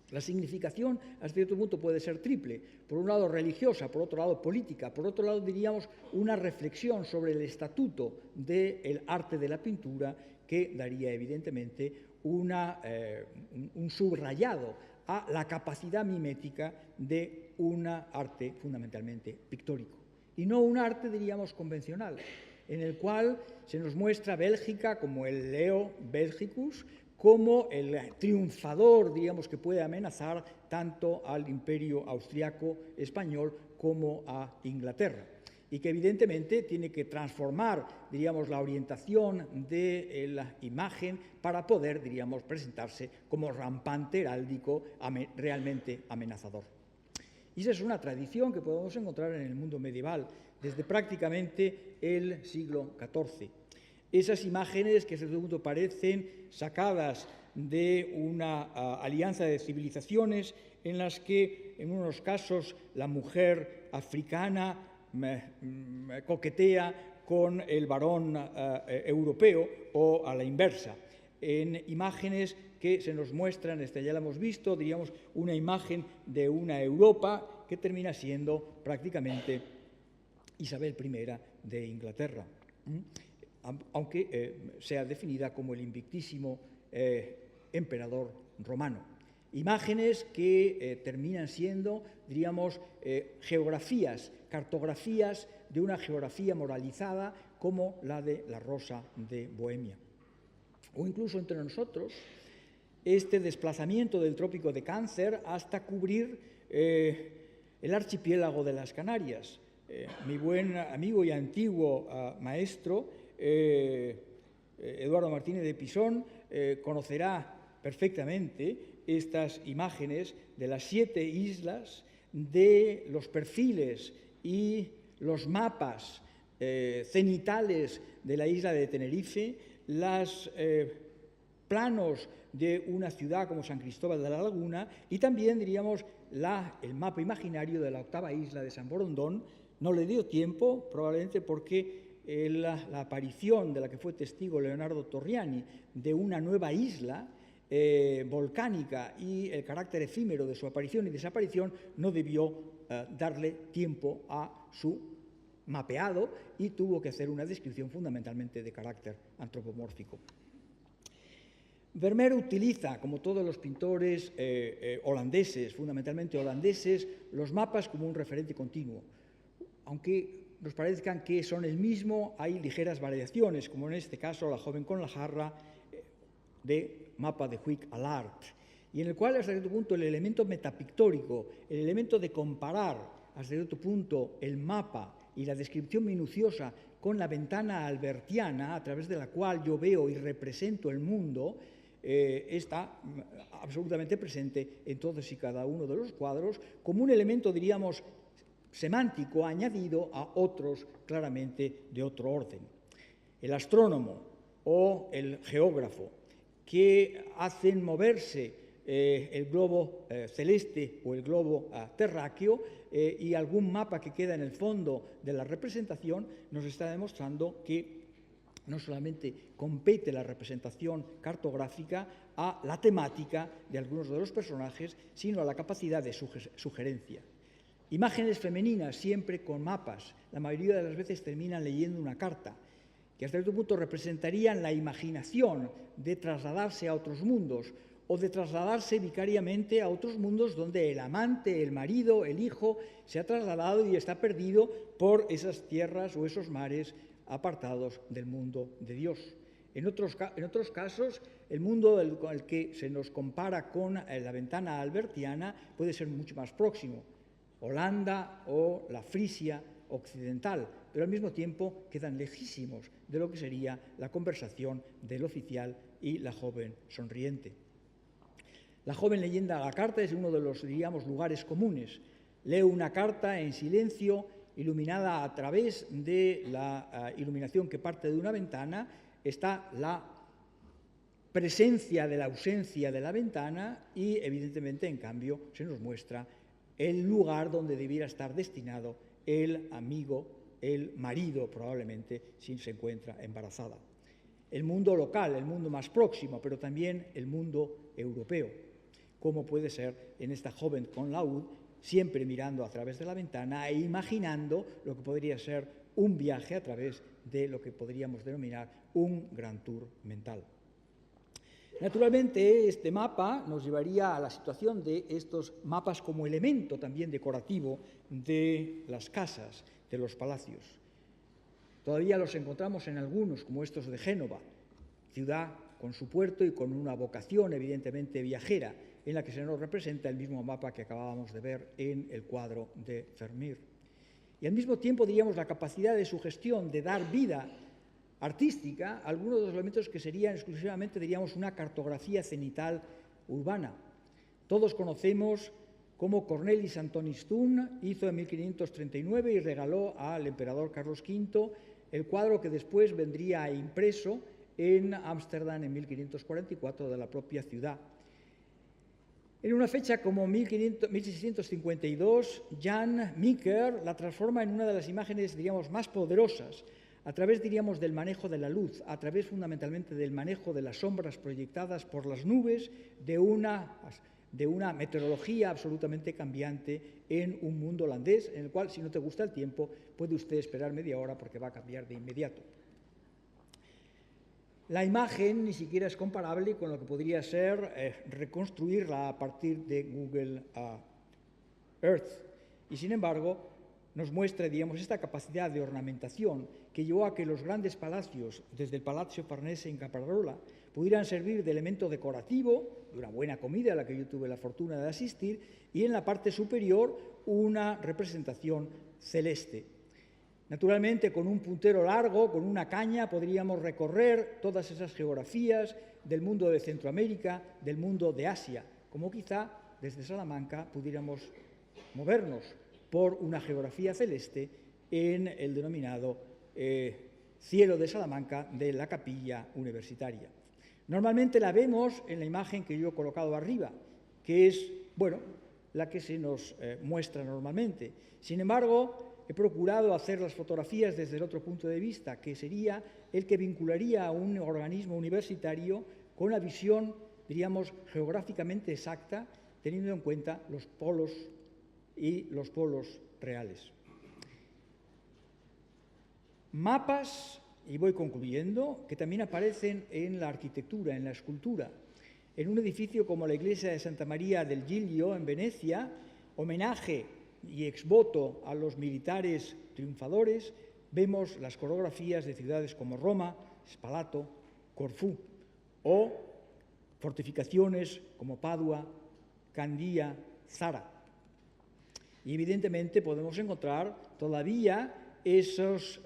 La significación, hasta cierto punto, puede ser triple. Por un lado, religiosa, por otro lado, política, por otro lado, diríamos, una reflexión sobre el estatuto del arte de la pintura que daría, evidentemente, un subrayado a la capacidad mimética de un arte fundamentalmente pictórico. Y no un arte, diríamos, convencional, en el cual se nos muestra Bélgica como el Leo Belgicus, como el triunfador, diríamos, que puede amenazar tanto al imperio austriaco español como a Inglaterra, y que evidentemente tiene que transformar, diríamos, la orientación de la imagen para poder, diríamos, presentarse como rampante heráldico realmente amenazador. Y esa es una tradición que podemos encontrar en el mundo medieval desde prácticamente el siglo XIV. Esas imágenes que, desde un punto, parecen sacadas de una alianza de civilizaciones en las que, en unos casos, la mujer africana coquetea con el varón europeo o a la inversa. En imágenes que se nos muestran, esta ya la hemos visto, diríamos, una imagen de una Europa que termina siendo prácticamente Isabel I de Inglaterra, aunque sea definida como el invictísimo emperador romano. Imágenes que terminan siendo, diríamos, geografías, cartografías de una geografía moralizada como la de la Rosa de Bohemia. O incluso entre nosotros, este desplazamiento del trópico de Cáncer hasta cubrir el archipiélago de las Canarias. Mi buen amigo y antiguo maestro, Eduardo Martínez de Pisón, conocerá perfectamente estas imágenes de las 7 islas, de los perfiles y los mapas cenitales de la isla de Tenerife, los planos de una ciudad como San Cristóbal de la Laguna y también, diríamos, el mapa imaginario de la 8ª isla de San Borondón. No le dio tiempo, probablemente porque la aparición de la que fue testigo Leonardo Torriani de una nueva isla volcánica y el carácter efímero de su aparición y desaparición no debió darle tiempo a su mapeado y tuvo que hacer una descripción fundamentalmente de carácter antropomórfico. Vermeer utiliza, como todos los pintores holandeses, fundamentalmente holandeses, los mapas como un referente continuo, aunque nos parezcan que son el mismo, hay ligeras variaciones, como en este caso La joven con la jarra de mapa de Huic Alart, y en el cual hasta cierto punto el elemento metapictórico, el elemento de comparar hasta cierto punto el mapa y la descripción minuciosa con la ventana albertiana a través de la cual yo veo y represento el mundo, está absolutamente presente en todos y cada uno de los cuadros como un elemento, diríamos, semántico añadido a otros claramente de otro orden. El astrónomo o el geógrafo que hacen moverse el globo celeste o el globo terráqueo y algún mapa que queda en el fondo de la representación nos está demostrando que no solamente compete la representación cartográfica a la temática de algunos de los personajes, sino a la capacidad de sugerencia. Imágenes femeninas siempre con mapas, la mayoría de las veces terminan leyendo una carta, que hasta cierto punto representarían la imaginación de trasladarse a otros mundos o de trasladarse vicariamente a otros mundos donde el amante, el marido, el hijo se ha trasladado y está perdido por esas tierras o esos mares apartados del mundo de Dios. En otros casos, el mundo al que se nos compara con la ventana albertiana puede ser mucho más próximo, Holanda o la Frisia occidental, pero al mismo tiempo quedan lejísimos de lo que sería la conversación del oficial y la joven sonriente. La joven leyenda la carta es uno de los, diríamos, lugares comunes. Leo una carta en silencio, iluminada a través de la iluminación que parte de una ventana, está la presencia de la ausencia de la ventana y, evidentemente, en cambio, se nos muestra el lugar donde debiera estar destinado el amigo, el marido, probablemente, si se encuentra embarazada. El mundo local, el mundo más próximo, pero también el mundo europeo, como puede ser en esta joven con laúd, siempre mirando a través de la ventana e imaginando lo que podría ser un viaje a través de lo que podríamos denominar un gran tour mental. Naturalmente, este mapa nos llevaría a la situación de estos mapas como elemento también decorativo de las casas, de los palacios. Todavía los encontramos en algunos, como estos de Génova, ciudad con su puerto y con una vocación evidentemente viajera, en la que se nos representa el mismo mapa que acabábamos de ver en el cuadro de Vermeer. Y al mismo tiempo, diríamos, la capacidad de sugestión, de dar vida artística, algunos de los elementos que serían exclusivamente, diríamos, una cartografía cenital urbana. Todos conocemos cómo Cornelis Antonius Thun hizo en 1539 y regaló al emperador Carlos V el cuadro que después vendría impreso en Ámsterdam en 1544 de la propia ciudad. En una fecha como 1652, Jan Meeker la transforma en una de las imágenes, diríamos, más poderosas, a través, diríamos, del manejo de la luz, a través fundamentalmente del manejo de las sombras proyectadas por las nubes, de una meteorología absolutamente cambiante en un mundo holandés, en el cual, si no te gusta el tiempo, puede usted esperar media hora porque va a cambiar de inmediato. La imagen ni siquiera es comparable con lo que podría ser reconstruirla a partir de Google Earth. Y, sin embargo, nos muestra, digamos, esta capacidad de ornamentación que llevó a que los grandes palacios, desde el Palazzo Farnese en Caprarola, pudieran servir de elemento decorativo, de una buena comida a la que yo tuve la fortuna de asistir, y en la parte superior una representación celeste. Naturalmente, con un puntero largo, con una caña, podríamos recorrer todas esas geografías del mundo de Centroamérica, del mundo de Asia, como quizá desde Salamanca pudiéramos movernos por una geografía celeste en el denominado cielo de Salamanca de la capilla universitaria. Normalmente la vemos en la imagen que yo he colocado arriba, que es, bueno, la que se nos muestra normalmente. Sin embargo, he procurado hacer las fotografías desde el otro punto de vista, que sería el que vincularía a un organismo universitario con la visión, diríamos, geográficamente exacta, teniendo en cuenta los polos y los polos reales. Mapas, y voy concluyendo, que también aparecen en la arquitectura, en la escultura. En un edificio como la iglesia de Santa María del Giglio, en Venecia, homenaje y ex voto a los militares triunfadores, vemos las coreografías de ciudades como Roma, Spalato, Corfú, o fortificaciones como Padua, Candia, Zara. Y evidentemente podemos encontrar todavía esos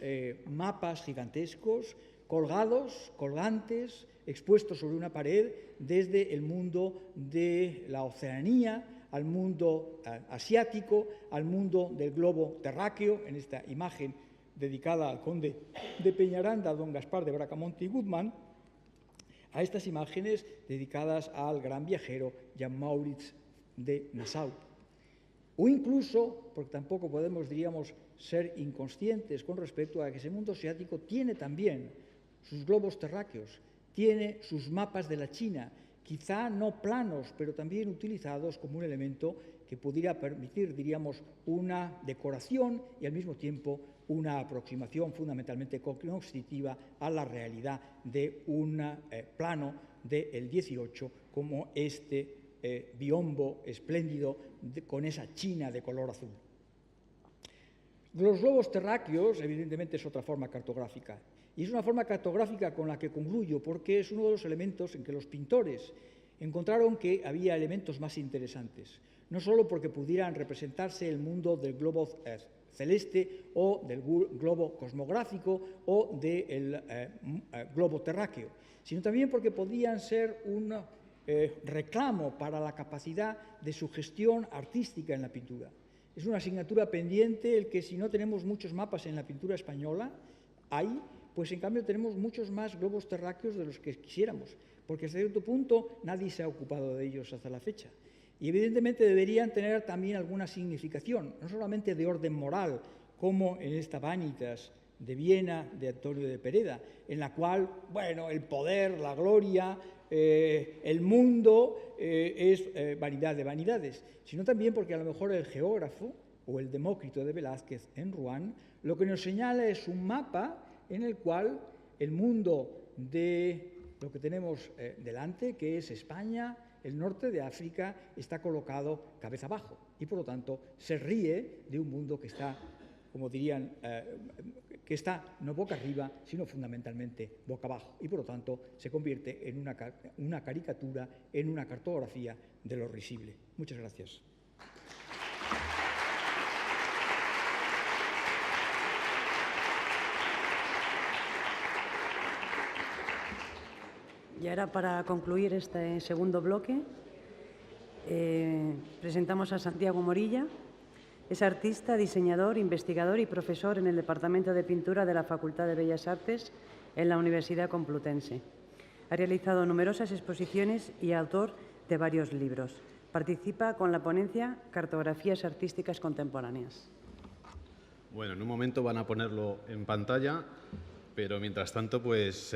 mapas gigantescos colgantes, expuestos sobre una pared desde el mundo de la Oceanía al mundo asiático, al mundo del globo terráqueo, en esta imagen dedicada al conde de Peñaranda, don Gaspar de Bracamonte y Guzmán, a estas imágenes dedicadas al gran viajero Jan Maurits de Nassau. O incluso, porque tampoco podemos, diríamos, ser inconscientes con respecto a que ese mundo asiático tiene también sus globos terráqueos, tiene sus mapas de la China, quizá no planos, pero también utilizados como un elemento que pudiera permitir, diríamos, una decoración y al mismo tiempo una aproximación fundamentalmente cognoscitiva a la realidad de un plano del 18 como este biombo espléndido con esa China de color azul. Los globos terráqueos, evidentemente, es otra forma cartográfica. Y es una forma cartográfica con la que concluyo, porque es uno de los elementos en que los pintores encontraron que había elementos más interesantes. No solo porque pudieran representarse el mundo del globo celeste o del globo cosmográfico o del globo terráqueo, sino también porque podían ser un reclamo para la capacidad de sugestión artística en la pintura. Es una asignatura pendiente el que si no tenemos muchos mapas en la pintura española, pues en cambio tenemos muchos más globos terráqueos de los que quisiéramos, porque hasta cierto punto nadie se ha ocupado de ellos hasta la fecha. Y evidentemente deberían tener también alguna significación, no solamente de orden moral, como en esta Vanitas de Viena de Antonio de Pereda, en la cual, bueno, el poder, la gloria, el mundo es vanidad de vanidades, sino también porque a lo mejor el geógrafo o el Demócrito de Velázquez en Rouen lo que nos señala es un mapa en el cual el mundo de lo que tenemos delante, que es España, el norte de África, está colocado cabeza abajo y, por lo tanto, se ríe de un mundo que está, como dirían, que está no boca arriba, sino fundamentalmente boca abajo y, por lo tanto, se convierte en una caricatura, en una cartografía de lo risible. Muchas gracias. Y ahora, para concluir este segundo bloque, presentamos a Santiago Morilla. Es artista, diseñador, investigador y profesor en el Departamento de Pintura de la Facultad de Bellas Artes en la Universidad Complutense. Ha realizado numerosas exposiciones y autor de varios libros. Participa con la ponencia Cartografías Artísticas Contemporáneas. Bueno, en un momento van a ponerlo en pantalla, pero mientras tanto pues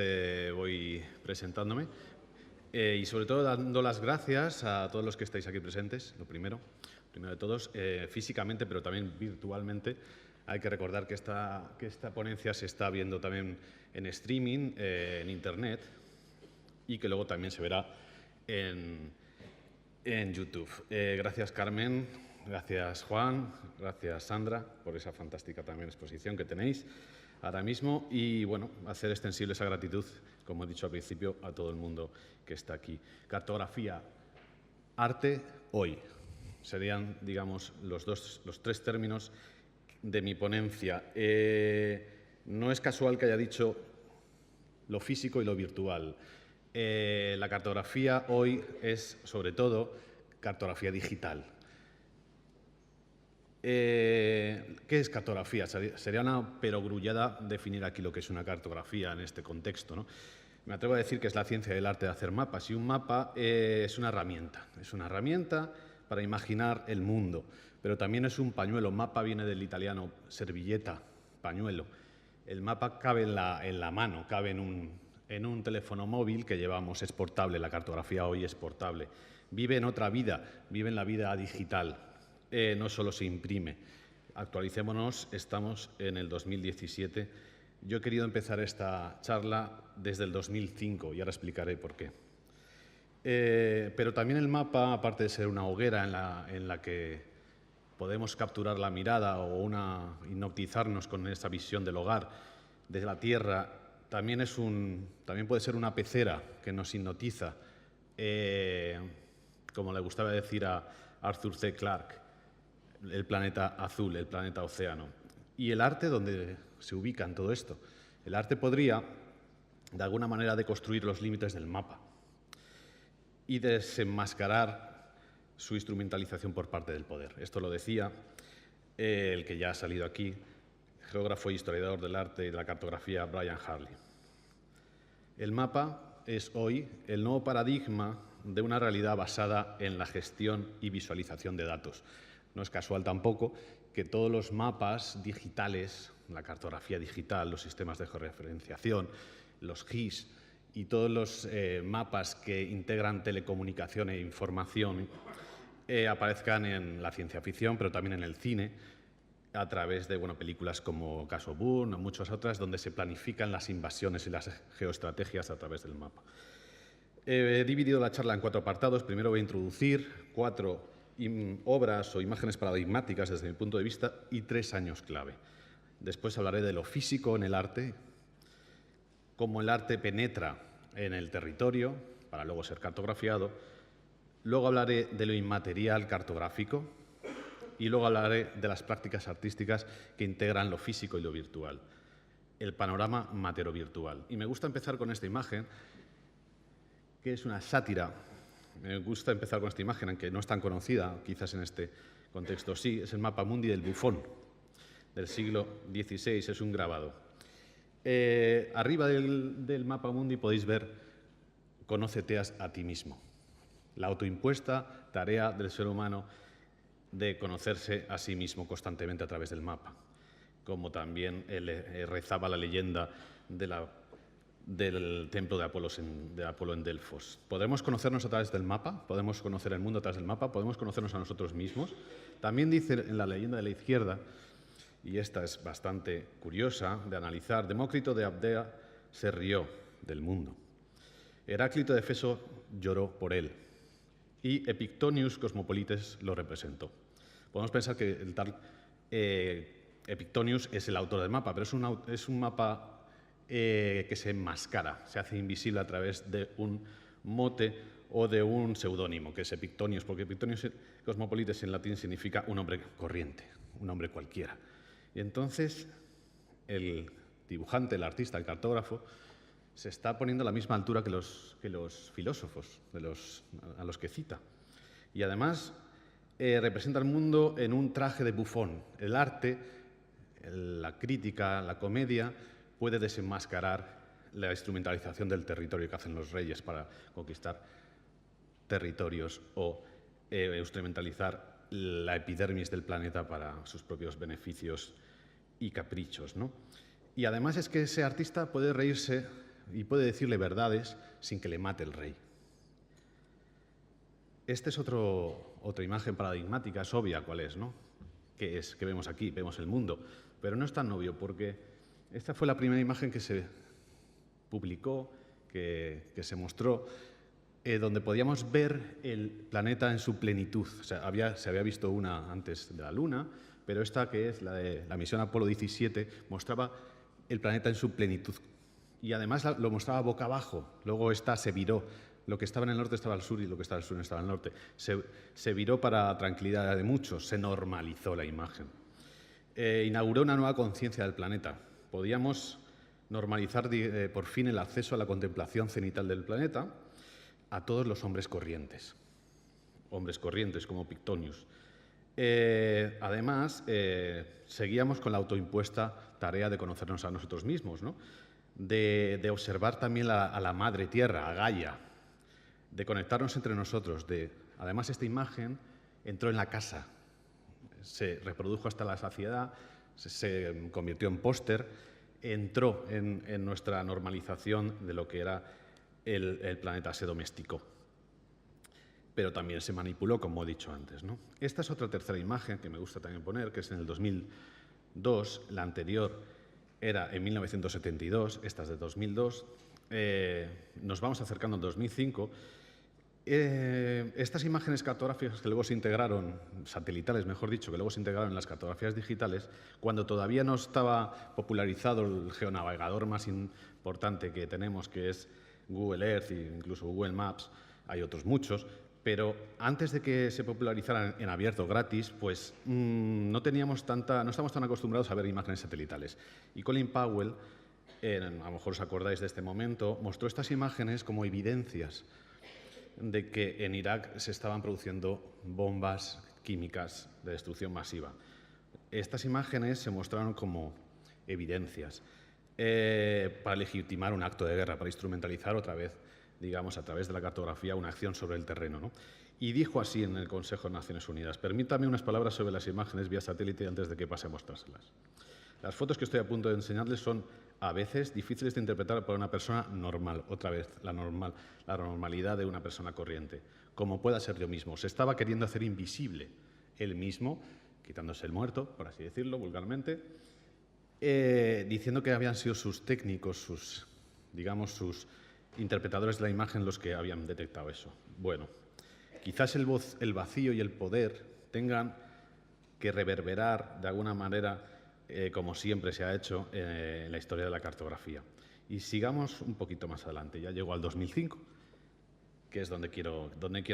voy presentándome y sobre todo dando las gracias a todos los que estáis aquí presentes, lo primero de todos, físicamente pero también virtualmente. Hay que recordar que esta ponencia se está viendo también en streaming, en internet, y que luego también se verá en YouTube. Gracias, Carmen, gracias, Juan, gracias, Sandra, por esa fantástica también exposición que tenéis ahora mismo y, bueno, hacer extensible esa gratitud, como he dicho al principio, a todo el mundo que está aquí. Cartografía, arte, hoy. Serían, digamos, los tres términos de mi ponencia. No es casual que haya dicho lo físico y lo virtual. La cartografía hoy es, sobre todo, cartografía digital. ¿Qué es cartografía? Sería una perogrullada definir aquí lo que es una cartografía en este contexto, ¿no? Me atrevo a decir que es la ciencia del arte de hacer mapas, y un mapa es una herramienta. Es una herramienta para imaginar el mundo, pero también es un pañuelo. Mapa viene del italiano servilleta, pañuelo. El mapa cabe en la mano, cabe en un teléfono móvil que llevamos, es portable. La cartografía hoy es portable. Vive en otra vida, vive en la vida digital. No solo se imprime. Actualicémonos, estamos en el 2017. Yo he querido empezar esta charla desde el 2005 y ahora explicaré por qué. Pero también el mapa, aparte de ser una hoguera en la que podemos capturar la mirada o hipnotizarnos con esa visión del hogar, de la tierra, también puede ser una pecera que nos hipnotiza, como le gustaba decir a Arthur C. Clarke, el planeta azul, el planeta océano. Y el arte, ¿dónde se ubica en todo esto? El arte podría, de alguna manera, deconstruir los límites del mapa y desenmascarar su instrumentalización por parte del poder. Esto lo decía el que ya ha salido aquí, geógrafo e historiador del arte y de la cartografía Brian Harley. El mapa es hoy el nuevo paradigma de una realidad basada en la gestión y visualización de datos. No es casual tampoco que todos los mapas digitales, la cartografía digital, los sistemas de georreferenciación, los GIS y todos los mapas que integran telecomunicación e información aparezcan en la ciencia ficción, pero también en el cine, a través de películas como Caso Bourne o muchas otras, donde se planifican las invasiones y las geoestrategias a través del mapa. He dividido la charla en 4 apartados. Primero voy a introducir 4 obras o imágenes paradigmáticas desde mi punto de vista y 3 años clave. Después hablaré de lo físico en el arte, cómo el arte penetra en el territorio para luego ser cartografiado. Luego hablaré de lo inmaterial cartográfico y luego hablaré de las prácticas artísticas que integran lo físico y lo virtual, el panorama matero-virtual. Y me gusta empezar con esta imagen, que es una sátira. Me gusta empezar con esta imagen, aunque no es tan conocida, quizás en este contexto sí, es el mapa mundi del Bufón, del siglo XVI, es un grabado. Arriba del mapa mundi podéis ver «Conócete a ti mismo», la autoimpuesta tarea del ser humano de conocerse a sí mismo constantemente a través del mapa, como también rezaba la leyenda del templo de Apolo en Delfos. Podemos conocernos a través del mapa, podemos conocer el mundo a través del mapa, podemos conocernos a nosotros mismos. También dice en la leyenda de la izquierda, y esta es bastante curiosa de analizar, Demócrito de Abdea se rió del mundo. Heráclito de Éfeso lloró por él y Epictonius Cosmopolites lo representó. Podemos pensar que el tal Epictonius es el autor del mapa, pero es un mapa que se enmascara, se hace invisible a través de un mote o de un seudónimo, que es Epictonius, porque Epictonius Cosmopolites en latín significa un hombre corriente, un hombre cualquiera. Y entonces el dibujante, el artista, el cartógrafo, se está poniendo a la misma altura que los filósofos a los que cita. Y además representa al mundo en un traje de bufón. El arte, la crítica, la comedia, puede desenmascarar la instrumentalización del territorio que hacen los reyes para conquistar territorios o instrumentalizar la epidermis del planeta para sus propios beneficios y caprichos, ¿no? Y además es que ese artista puede reírse y puede decirle verdades sin que le mate el rey. Esta es otra imagen paradigmática, es obvia cuál es, ¿no? ¿Qué es? ¿Qué vemos aquí? Vemos el mundo. Pero no es tan obvio porque esta fue la primera imagen que se publicó, que se mostró, donde podíamos ver el planeta en su plenitud. O sea, se había visto una antes de la Luna, pero esta, que es la de la misión Apolo 17, mostraba el planeta en su plenitud. Y además lo mostraba boca abajo. Luego esta se viró. Lo que estaba en el norte estaba al sur y lo que estaba al sur estaba al norte. Se viró para tranquilidad de muchos. Se normalizó la imagen. Inauguró una nueva conciencia del planeta. Podíamos normalizar por fin el acceso a la contemplación cenital del planeta a todos los hombres corrientes como Pictonius. Además, seguíamos con la autoimpuesta tarea de conocernos a nosotros mismos, ¿no? De observar también a la madre tierra, a Gaia, de conectarnos entre nosotros. Además, esta imagen entró en la casa, se reprodujo hasta la saciedad, se convirtió en póster, entró en nuestra normalización de lo que era el planeta, se domesticó. Pero también se manipuló, como he dicho antes, ¿no? Esta es otra tercera imagen que me gusta también poner, que es en el 2002, la anterior era en 1972, esta es de 2002, nos vamos acercando al 2005 Estas imágenes cartográficas que luego se integraron, satelitales mejor dicho, que luego se integraron en las cartografías digitales, cuando todavía no estaba popularizado el geonavegador más importante que tenemos, que es Google Earth e incluso Google Maps, hay otros muchos, pero antes de que se popularizaran en abierto gratis, pues no estamos tan acostumbrados a ver imágenes satelitales. Y Colin Powell, a lo mejor os acordáis de este momento, mostró estas imágenes como evidencias de que en Irak se estaban produciendo bombas químicas de destrucción masiva. Estas imágenes se mostraron como evidencias para legitimar un acto de guerra, para instrumentalizar otra vez, digamos, a través de la cartografía, una acción sobre el terreno, ¿no? Y dijo así en el Consejo de Naciones Unidas: permítame unas palabras sobre las imágenes vía satélite antes de que pase a mostrárselas. Las fotos que estoy a punto de enseñarles son a veces difíciles de interpretar por una persona normal, otra vez la normalidad de una persona corriente, como pueda ser yo mismo. Se estaba queriendo hacer invisible él mismo, quitándose el muerto, por así decirlo, vulgarmente, diciendo que habían sido sus técnicos, sus interpretadores de la imagen los que habían detectado eso. Bueno, quizás el vacío y el poder tengan que reverberar de alguna manera, como siempre se ha hecho en la historia de la cartografía. Y sigamos un poquito más adelante. Ya llego al 2005, que es donde quiero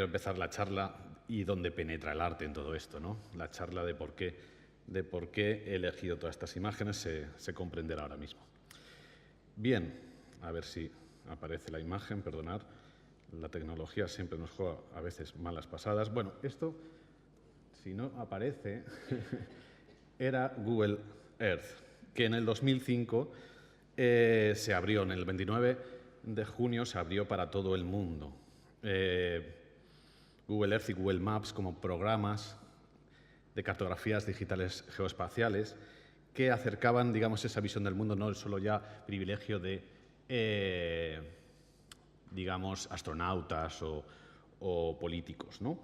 empezar la charla y donde penetra el arte en todo esto, ¿no? La charla de por qué he elegido todas estas imágenes se comprenderá ahora mismo. Bien, a ver si aparece la imagen, perdonad. La tecnología siempre nos juega a veces malas pasadas. Bueno, esto, si no aparece, era Google Earth, que en el 2005 se abrió, en el 29 de junio se abrió para todo el mundo. Google Earth y Google Maps como programas de cartografías digitales geoespaciales que acercaban, digamos, esa visión del mundo, no solo ya privilegio de, digamos, astronautas o políticos, ¿no?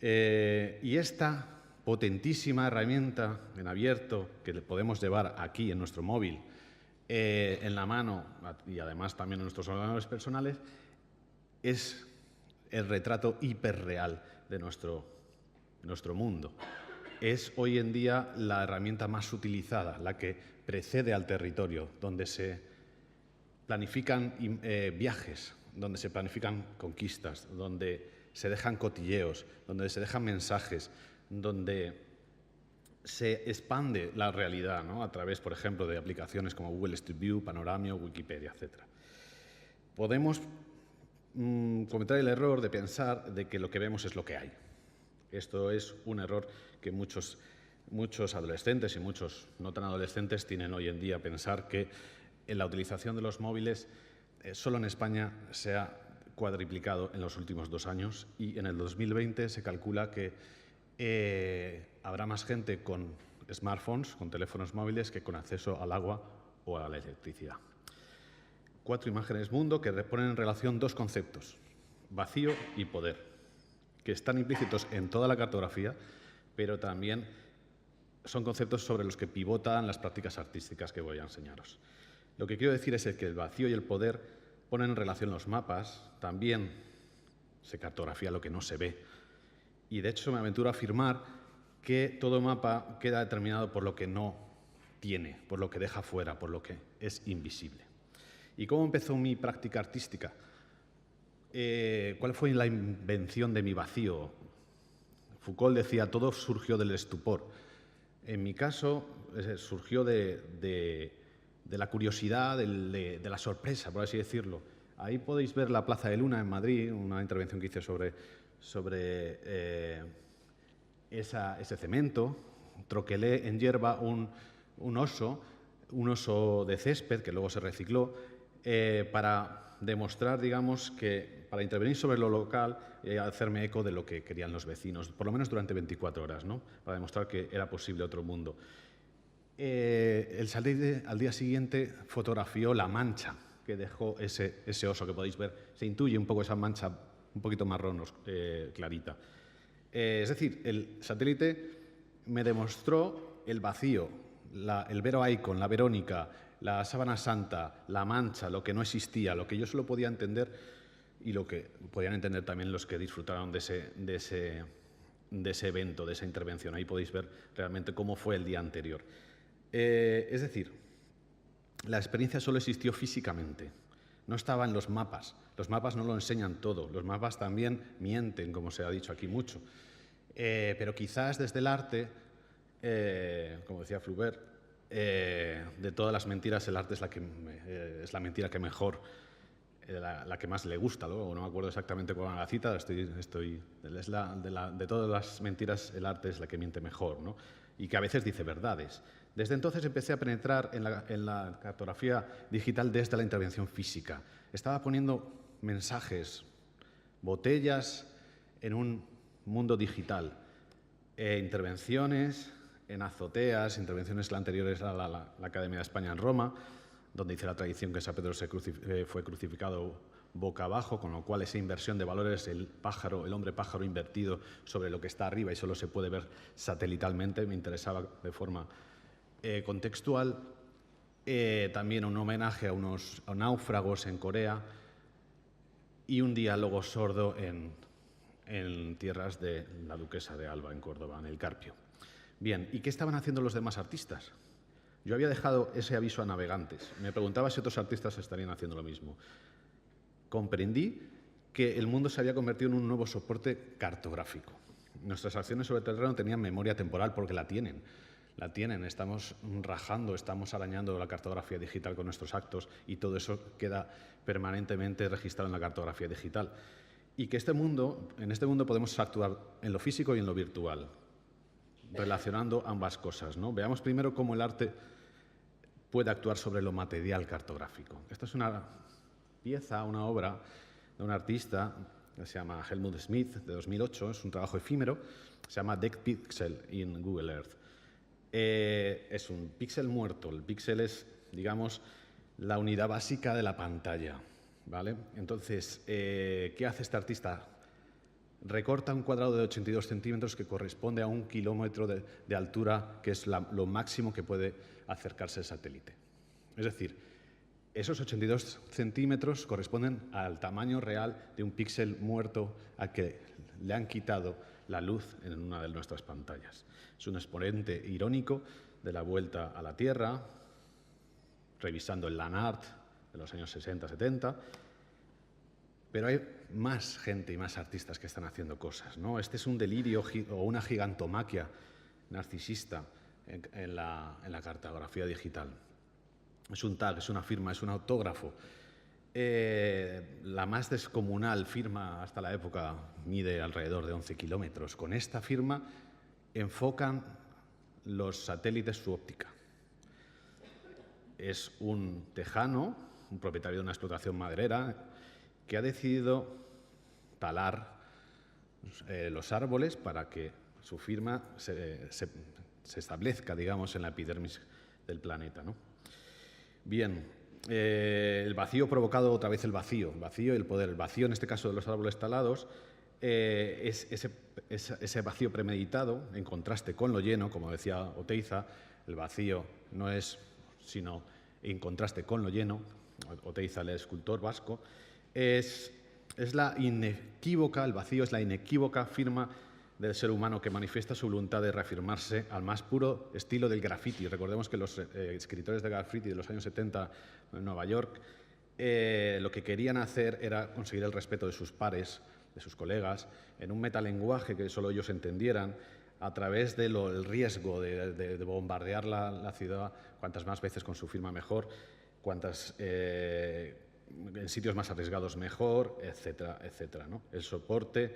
Y esta potentísima herramienta en abierto que podemos llevar aquí en nuestro móvil, en la mano y además también en nuestros ordenadores personales, es el retrato hiperreal de nuestro mundo. Es hoy en día la herramienta más utilizada, la que precede al territorio, donde se planifican viajes, donde se planifican conquistas, donde se dejan cotilleos, donde se dejan mensajes, donde se expande la realidad, ¿no? A través, por ejemplo, de aplicaciones como Google Street View, Panoramio, Wikipedia, etc. Podemos cometer el error de pensar de que lo que vemos es lo que hay. Esto es un error que muchos adolescentes y muchos no tan adolescentes tienen hoy en día, pensar que en la utilización de los móviles solo en España se ha cuadriplicado en los últimos 2 años y en el 2020 se calcula que habrá más gente con smartphones, con teléfonos móviles, que con acceso al agua o a la electricidad. 4 imágenes mundo que ponen en relación 2 conceptos, vacío y poder, que están implícitos en toda la cartografía, pero también son conceptos sobre los que pivotan las prácticas artísticas que voy a enseñaros. Lo que quiero decir es que el vacío y el poder ponen en relación los mapas, también se cartografía lo que no se ve. Y de hecho me aventuro a afirmar que todo mapa queda determinado por lo que no tiene, por lo que deja fuera, por lo que es invisible. ¿Y cómo empezó mi práctica artística? ¿Cuál fue la invención de mi vacío? Foucault decía, todo surgió del estupor. En mi caso, surgió de la curiosidad, de la sorpresa, por así decirlo. Ahí podéis ver la Plaza de Luna en Madrid, una intervención que hice sobre ese cemento. Troquelé en hierba un oso de césped que luego se recicló para demostrar, digamos, que para intervenir sobre lo local y hacerme eco de lo que querían los vecinos, por lo menos durante 24 horas, ¿no? Para demostrar que era posible otro mundo. El satélite al día siguiente fotografió la mancha que dejó ese oso que podéis ver. Se intuye un poco esa mancha un poquito marrón clarita. Es decir, el satélite me demostró el vacío, el Vero Icon, la Verónica, la Sábana Santa, la mancha, lo que no existía, lo que yo solo podía entender y lo que podían entender también los que disfrutaron de ese evento, de esa intervención. Ahí podéis ver realmente cómo fue el día anterior. Es decir, la experiencia solo existió físicamente, no estaba en los mapas. Los mapas no lo enseñan todo, los mapas también mienten, como se ha dicho aquí mucho. Pero quizás desde el arte, como decía Flaubert, de todas las mentiras, el arte es la mentira que mejor, la que más le gusta. Luego no me acuerdo exactamente cuál era la cita, de todas las mentiras, el arte es la que miente mejor, ¿no? Y que a veces dice verdades. Desde entonces empecé a penetrar en la cartografía digital desde la intervención física. Estaba poniendo mensajes, botellas en un mundo digital, intervenciones en azoteas, intervenciones anteriores a la Academia de España en Roma, donde dice la tradición que San Pedro fue crucificado boca abajo, con lo cual esa inversión de valores, el hombre pájaro invertido sobre lo que está arriba y solo se puede ver satelitalmente, me interesaba de forma contextual. También un homenaje a unos náufragos en Corea y un diálogo sordo en tierras de la duquesa de Alba, en Córdoba, en el Carpio. Bien, ¿y qué estaban haciendo los demás artistas? Yo había dejado ese aviso a navegantes. Me preguntaba si otros artistas estarían haciendo lo mismo. Comprendí que el mundo se había convertido en un nuevo soporte cartográfico. Nuestras acciones sobre el terreno tenían memoria temporal porque la tienen. Estamos rajando, estamos arañando la cartografía digital con nuestros actos y todo eso queda permanentemente registrado en la cartografía digital. Y que en este mundo podemos actuar en lo físico y en lo virtual, relacionando ambas cosas, ¿no? Veamos primero cómo el arte puede actuar sobre lo material cartográfico. Esta es una pieza, una obra de un artista que se llama Helmut Smith, de 2008, es un trabajo efímero, se llama Dead Pixel in Google Earth. Es un píxel muerto, el píxel es, digamos, la unidad básica de la pantalla, ¿vale? Entonces, ¿qué hace este artista? Recorta un cuadrado de 82 centímetros que corresponde a 1 kilómetro de altura, que es lo máximo que puede acercarse el satélite. Es decir, esos 82 centímetros corresponden al tamaño real de un píxel muerto al que le han quitado la luz en una de nuestras pantallas. Es un exponente irónico de la vuelta a la Tierra, revisando el land art de los años 60-70, pero hay más gente y más artistas que están haciendo cosas, ¿no? Este es un delirio o una gigantomaquia narcisista en la cartografía digital. Es un tag, es una firma, es un autógrafo. La más descomunal firma hasta la época mide alrededor de 11 kilómetros. Con esta firma enfocan los satélites su óptica. Es un tejano, un propietario de una explotación maderera, que ha decidido talar los árboles para que su firma se establezca, digamos, en la epidermis del planeta, ¿no? Bien, el vacío provocado otra vez el vacío y el poder. El vacío, en este caso de los árboles talados, es ese vacío premeditado, en contraste con lo lleno, como decía Oteiza. El vacío no es sino en contraste con lo lleno. Oteiza, el escultor vasco, es la inequívoca, el vacío es la inequívoca firma del ser humano que manifiesta su voluntad de reafirmarse al más puro estilo del graffiti. Recordemos que los escritores de graffiti de los años 70 en Nueva York lo que querían hacer era conseguir el respeto de sus pares, de sus colegas, en un metalenguaje que solo ellos entendieran, a través del riesgo de bombardear la ciudad cuantas más veces con su firma mejor, en sitios más arriesgados mejor, etcétera, etcétera, ¿no? El soporte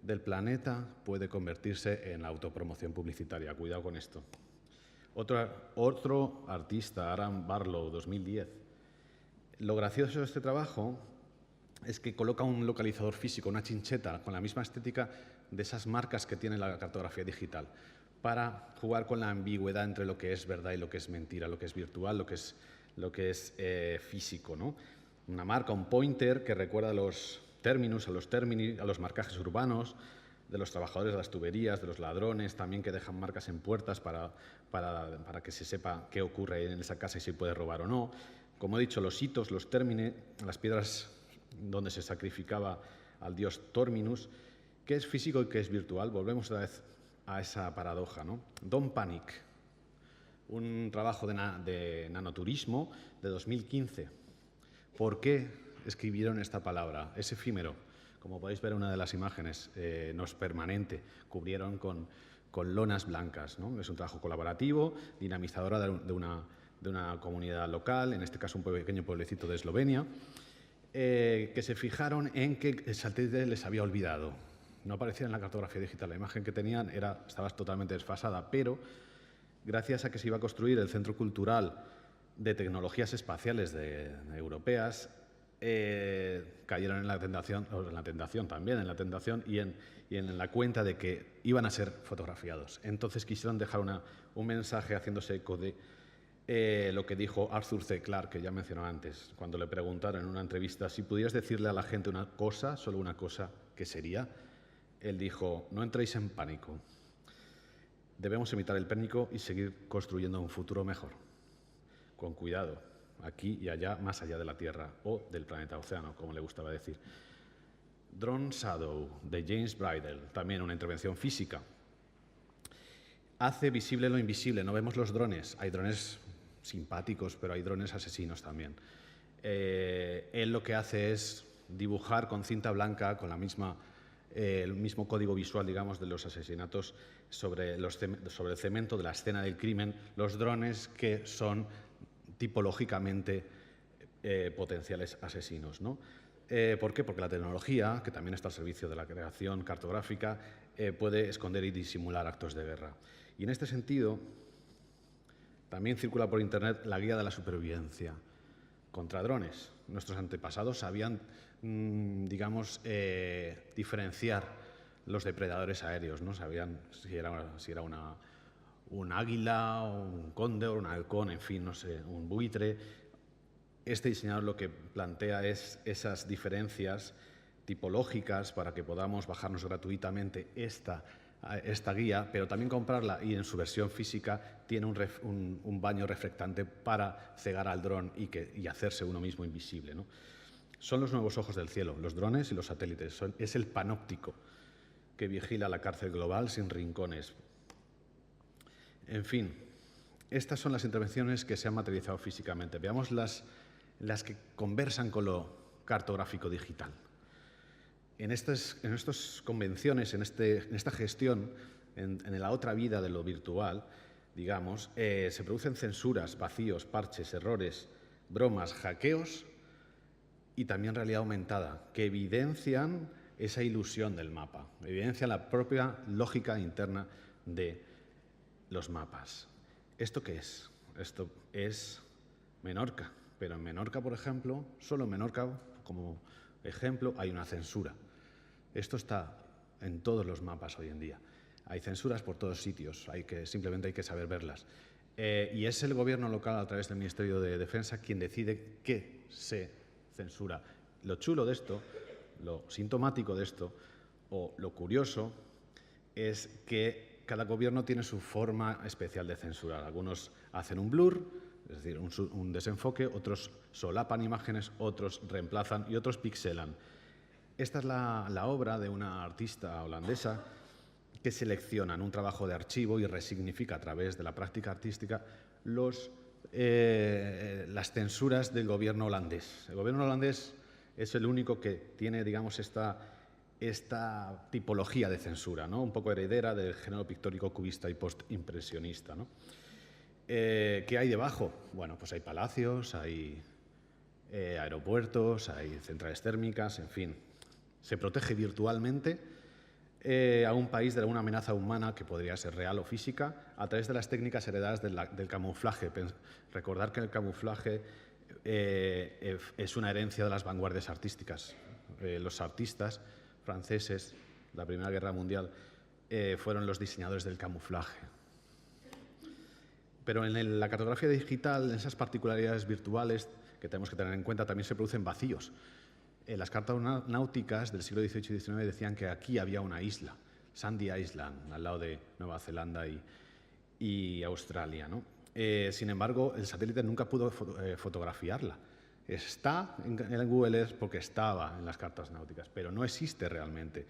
del planeta puede convertirse en la autopromoción publicitaria. Cuidado con esto. Otro artista, Aaron Barlow, 2010. Lo gracioso de este trabajo es que coloca un localizador físico, una chincheta, con la misma estética de esas marcas que tiene la cartografía digital, para jugar con la ambigüedad entre lo que es verdad y lo que es mentira, lo que es virtual, lo que es físico, ¿no? Una marca, un pointer que recuerda a los terminus, a los marcajes urbanos, de los trabajadores de las tuberías, de los ladrones, también que dejan marcas en puertas para que se sepa qué ocurre en esa casa y si puede robar o no. Como he dicho, los hitos, los términes, las piedras donde se sacrificaba al dios Terminus. ¿Qué es físico y qué es virtual? Volvemos otra vez a esa paradoja, ¿no? Don't Panic, un trabajo de nanoturismo de 2015. ¿Por qué escribieron esta palabra? Es efímero. Como podéis ver en una de las imágenes, no es permanente. Cubrieron con lonas blancas, ¿no? Es un trabajo colaborativo, dinamizadora de una comunidad local, en este caso un pequeño pueblecito de Eslovenia, que se fijaron en que el satélite les había olvidado. No aparecía en la cartografía digital. La imagen que tenían estaba totalmente desfasada, pero gracias a que se iba a construir el Centro Cultural de Tecnologías Espaciales europeas, cayeron en la tentación y en la cuenta de que iban a ser fotografiados. Entonces quisieron dejar un mensaje haciéndose eco de lo que dijo Arthur C. Clarke, que ya mencionó antes, cuando le preguntaron en una entrevista si pudieras decirle a la gente una cosa, solo una cosa, ¿qué sería? Él dijo: no entréis en pánico. Debemos evitar el pánico y seguir construyendo un futuro mejor, con cuidado, aquí y allá, más allá de la Tierra o del planeta océano, como le gustaba decir. Drone Shadow, de James Bridle, también una intervención física. Hace visible lo invisible, no vemos los drones. Hay drones simpáticos, pero hay drones asesinos también. Él lo que hace es dibujar con cinta blanca, con el mismo código visual, digamos, de los asesinatos sobre el cemento de la escena del crimen, los drones que son tipológicamente potenciales asesinos, ¿no? ¿Por qué? Porque la tecnología, que también está al servicio de la creación cartográfica, puede esconder y disimular actos de guerra. Y en este sentido, también circula por Internet la guía de la supervivencia contra drones. Nuestros antepasados sabían, digamos, diferenciar los depredadores aéreos, ¿no? Sabían si era un águila, un cóndor, un halcón, en fin, no sé, un buitre. Este diseñador lo que plantea es esas diferencias tipológicas para que podamos bajarnos gratuitamente esta guía, pero también comprarla, y en su versión física tiene un baño reflectante para cegar al dron y hacerse uno mismo invisible, ¿no? Son los nuevos ojos del cielo, los drones y los satélites. Es el panóptico que vigila la cárcel global sin rincones. En fin, estas son las intervenciones que se han materializado físicamente. Veamos las que conversan con lo cartográfico digital. En estas convenciones, en esta gestión, en la otra vida de lo virtual, digamos, se producen censuras, vacíos, parches, errores, bromas, hackeos y también realidad aumentada, que evidencian esa ilusión del mapa, evidencian la propia lógica interna de los mapas. ¿Esto qué es? Esto es Menorca, pero en Menorca, por ejemplo, solo en Menorca, como ejemplo, hay una censura. Esto está en todos los mapas hoy en día. Hay censuras por todos sitios, simplemente hay que saber verlas. Y es el gobierno local, a través del Ministerio de Defensa, quien decide qué se censura. Lo chulo de esto, lo sintomático de esto, o lo curioso, es que cada gobierno tiene su forma especial de censurar. Algunos hacen un blur, es decir, un desenfoque, otros solapan imágenes, otros reemplazan y otros pixelan. Esta es la obra de una artista holandesa que selecciona en un trabajo de archivo y resignifica a través de la práctica artística las censuras del gobierno holandés. El gobierno holandés es el único que tiene, digamos, esta tipología de censura, ¿no? Un poco heredera del género pictórico cubista y postimpresionista, ¿no? ¿Qué hay debajo? Bueno, pues hay palacios, hay aeropuertos, hay centrales térmicas, en fin. Se protege virtualmente a un país de alguna amenaza humana que podría ser real o física a través de las técnicas heredadas del camuflaje. Recordar que el camuflaje es una herencia de las vanguardias artísticas. Los artistas franceses, la Primera Guerra Mundial, fueron los diseñadores del camuflaje. Pero en la cartografía digital, en esas particularidades virtuales que tenemos que tener en cuenta, también se producen vacíos. Las cartas náuticas del siglo XVIII y XIX decían que aquí había una isla, Sandy Island, al lado de Nueva Zelanda y Australia, ¿no? Sin embargo, el satélite nunca pudo fotografiarla. Está en Google Earth porque estaba en las cartas náuticas, pero no existe realmente.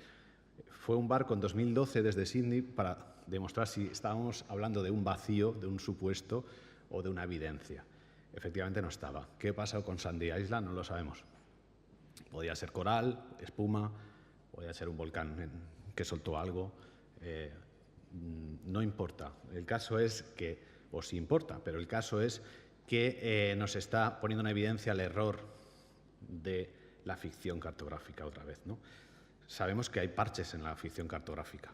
Fue un barco en 2012 desde Sydney para demostrar si estábamos hablando de un vacío, de un supuesto o de una evidencia. Efectivamente no estaba. ¿Qué pasó con Sandy Island? No lo sabemos. Podía ser coral, espuma, podía ser un volcán que soltó algo. No importa. El caso es que, o sí importa, pero el caso es que nos está poniendo en evidencia el error de la ficción cartográfica otra vez, ¿no? Sabemos que hay parches en la ficción cartográfica.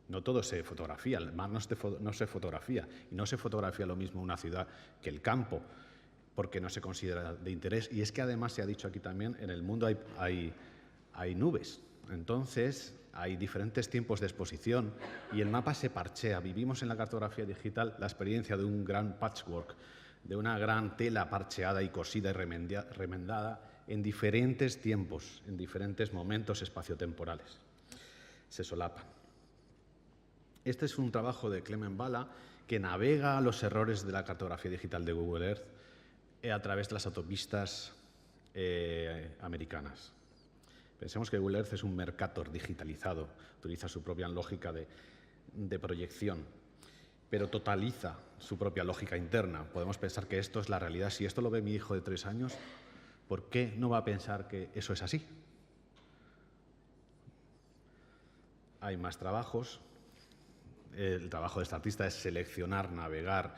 No todo se fotografía, el mar no se fotografía. Y no se fotografía lo mismo una ciudad que el campo, porque no se considera de interés. Y es que además se ha dicho aquí también, en el mundo hay nubes. Entonces, hay diferentes tiempos de exposición y el mapa se parchea. Vivimos en la cartografía digital la experiencia de un gran patchwork, de una gran tela parcheada y cosida y remendada en diferentes tiempos, en diferentes momentos espaciotemporales. Se solapan. Este es un trabajo de Clement Bala que navega los errores de la cartografía digital de Google Earth a través de las autopistas americanas. Pensemos que Google Earth es un Mercator digitalizado, utiliza su propia lógica de proyección, pero totaliza su propia lógica interna. Podemos pensar que esto es la realidad. Si esto lo ve mi hijo de 3 años, ¿por qué no va a pensar que eso es así? Hay más trabajos. El trabajo de este artista es seleccionar, navegar,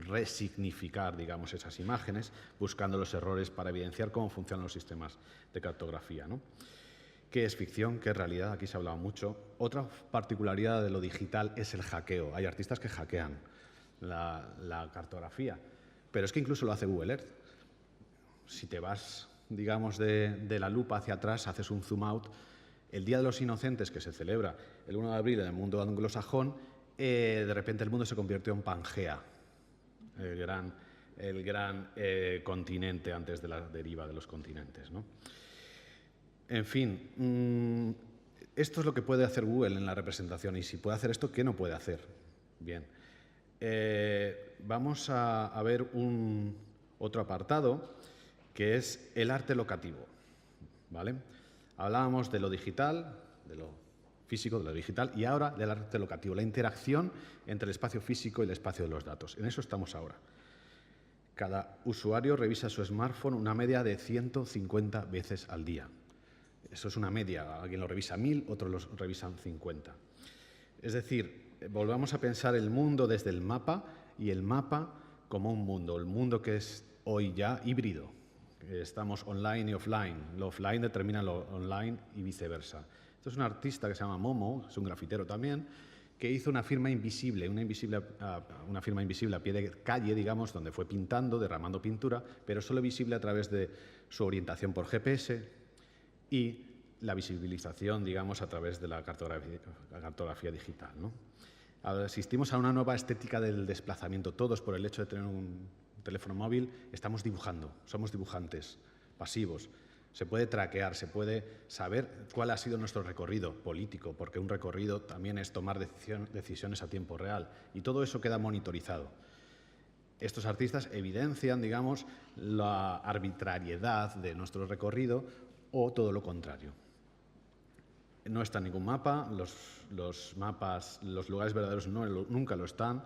resignificar, digamos, esas imágenes, buscando los errores para evidenciar cómo funcionan los sistemas de cartografía, ¿no? ¿Qué es ficción? ¿Qué es realidad? Aquí se ha hablado mucho. Otra particularidad de lo digital es el hackeo. Hay artistas que hackean la cartografía, pero es que incluso lo hace Google Earth. Si te vas, digamos, de la lupa hacia atrás, haces un zoom out. El Día de los Inocentes, que se celebra el 1 de abril en el mundo anglosajón, de repente el mundo se convirtió en Pangea, el gran continente antes de la deriva de los continentes, ¿no? En fin, esto es lo que puede hacer Google en la representación, y si puede hacer esto, ¿qué no puede hacer? Bien, vamos a ver otro apartado, que es el arte locativo, ¿vale? Hablábamos de lo digital, de lo físico, de lo digital, y ahora del arte locativo, la interacción entre el espacio físico y el espacio de los datos. En eso estamos ahora. Cada usuario revisa su smartphone una media de 150 veces al día. Eso es una media. Alguien lo revisa 1000, otros lo revisan 50. Es decir, volvamos a pensar el mundo desde el mapa y el mapa como un mundo. El mundo que es hoy ya híbrido. Estamos online y offline. Lo offline determina lo online y viceversa. Esto es un artista que se llama Momo, es un grafitero también, que hizo una firma invisible, una firma invisible a pie de calle, digamos, donde fue pintando, derramando pintura, pero solo visible a través de su orientación por GPS y la visibilización, digamos, a través de la cartografía digital, ¿no? Ahora asistimos a una nueva estética del desplazamiento. Todos, por el hecho de tener un teléfono móvil, estamos dibujando, somos dibujantes pasivos. Se puede traquear, se puede saber cuál ha sido nuestro recorrido político, porque un recorrido también es tomar decisiones a tiempo real, y todo eso queda monitorizado. Estos artistas evidencian, digamos, la arbitrariedad de nuestro recorrido o todo lo contrario. No está en ningún mapa, los mapas, los lugares verdaderos nunca lo están.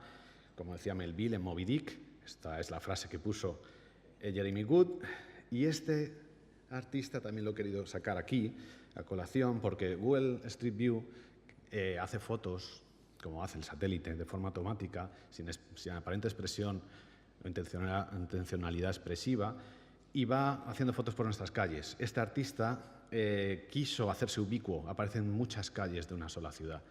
Como decía Melville en Moby Dick, esta es la frase que puso Jeremy Good, y este artista también lo he querido sacar aquí a colación porque Google Street View hace fotos, como hace el satélite, de forma automática, sin aparente expresión o intencionalidad expresiva, y va haciendo fotos por nuestras calles. Este artista quiso hacerse ubicuo, aparece en muchas calles de una sola ciudad.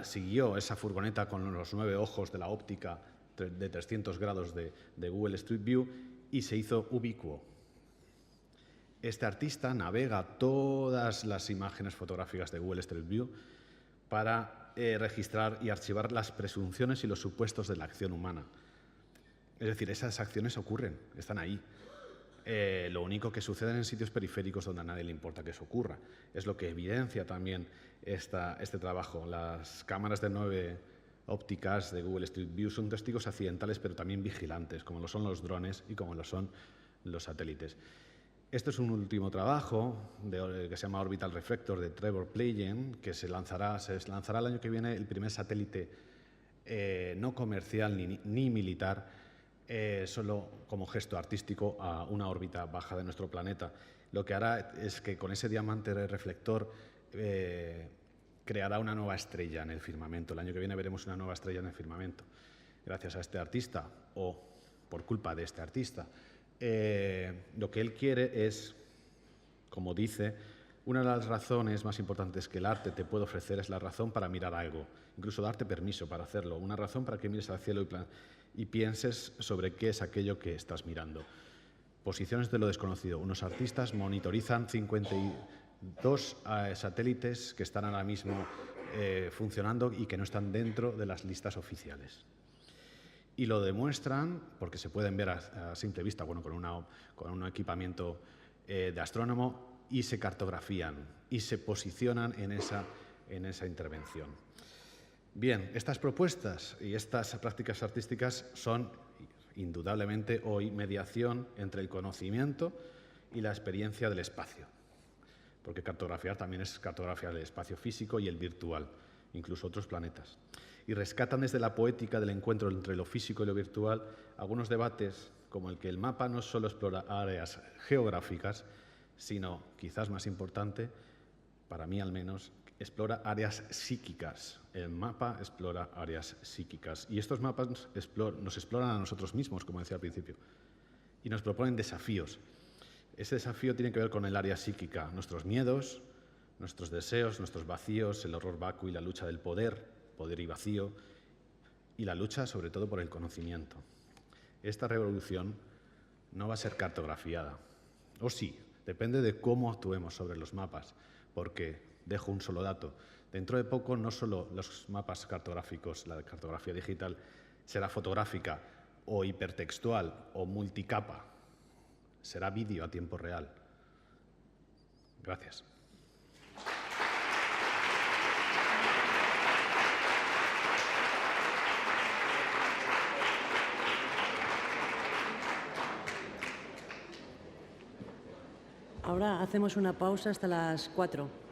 Siguió esa furgoneta con los 9 ojos de la óptica de 300 grados de Google Street View y se hizo ubicuo. Este artista navega todas las imágenes fotográficas de Google Street View para registrar y archivar las presunciones y los supuestos de la acción humana. Es decir, esas acciones ocurren, están ahí. Lo único que sucede en sitios periféricos donde a nadie le importa que eso ocurra. Es lo que evidencia también este trabajo. Las cámaras de 9 ópticas de Google Street View son testigos accidentales, pero también vigilantes, como lo son los drones y como lo son los satélites. Este es un último trabajo que se llama Orbital Reflector de Trevor Playen, que se lanzará el año que viene el primer satélite no comercial ni militar, solo como gesto artístico a una órbita baja de nuestro planeta. Lo que hará es que con ese diamante reflector creará una nueva estrella en el firmamento. El año que viene veremos una nueva estrella en el firmamento. Gracias a este artista, o por culpa de este artista. Lo que él quiere es, como dice, una de las razones más importantes que el arte te puede ofrecer es la razón para mirar algo, incluso darte permiso para hacerlo, una razón para que mires al cielo y pienses sobre qué es aquello que estás mirando. Posiciones de lo desconocido. Unos artistas monitorizan 52 satélites que están ahora mismo funcionando y que no están dentro de las listas oficiales. Y lo demuestran porque se pueden ver a simple vista, bueno, con un equipamiento de astrónomo, y se cartografían y se posicionan en esa intervención. Bien, estas propuestas y estas prácticas artísticas son indudablemente hoy mediación entre el conocimiento y la experiencia del espacio, porque cartografiar también es cartografiar el espacio físico y el virtual, incluso otros planetas. Y rescatan desde la poética del encuentro entre lo físico y lo virtual algunos debates como el que el mapa no solo explora áreas geográficas, sino, quizás más importante, para mí al menos, explora áreas psíquicas. El mapa explora áreas psíquicas. Y estos mapas nos exploran a nosotros mismos, como decía al principio, y nos proponen desafíos. Ese desafío tiene que ver con el área psíquica, nuestros miedos, nuestros deseos, nuestros vacíos, el horror vacuo y la lucha del poder y vacío, y la lucha sobre todo por el conocimiento. Esta revolución no va a ser cartografiada, o sí, depende de cómo actuemos sobre los mapas, porque, dejo un solo dato, dentro de poco no solo los mapas cartográficos, la cartografía digital, será fotográfica o hipertextual o multicapa, será vídeo a tiempo real. Gracias. Ahora hacemos una pausa hasta las 4.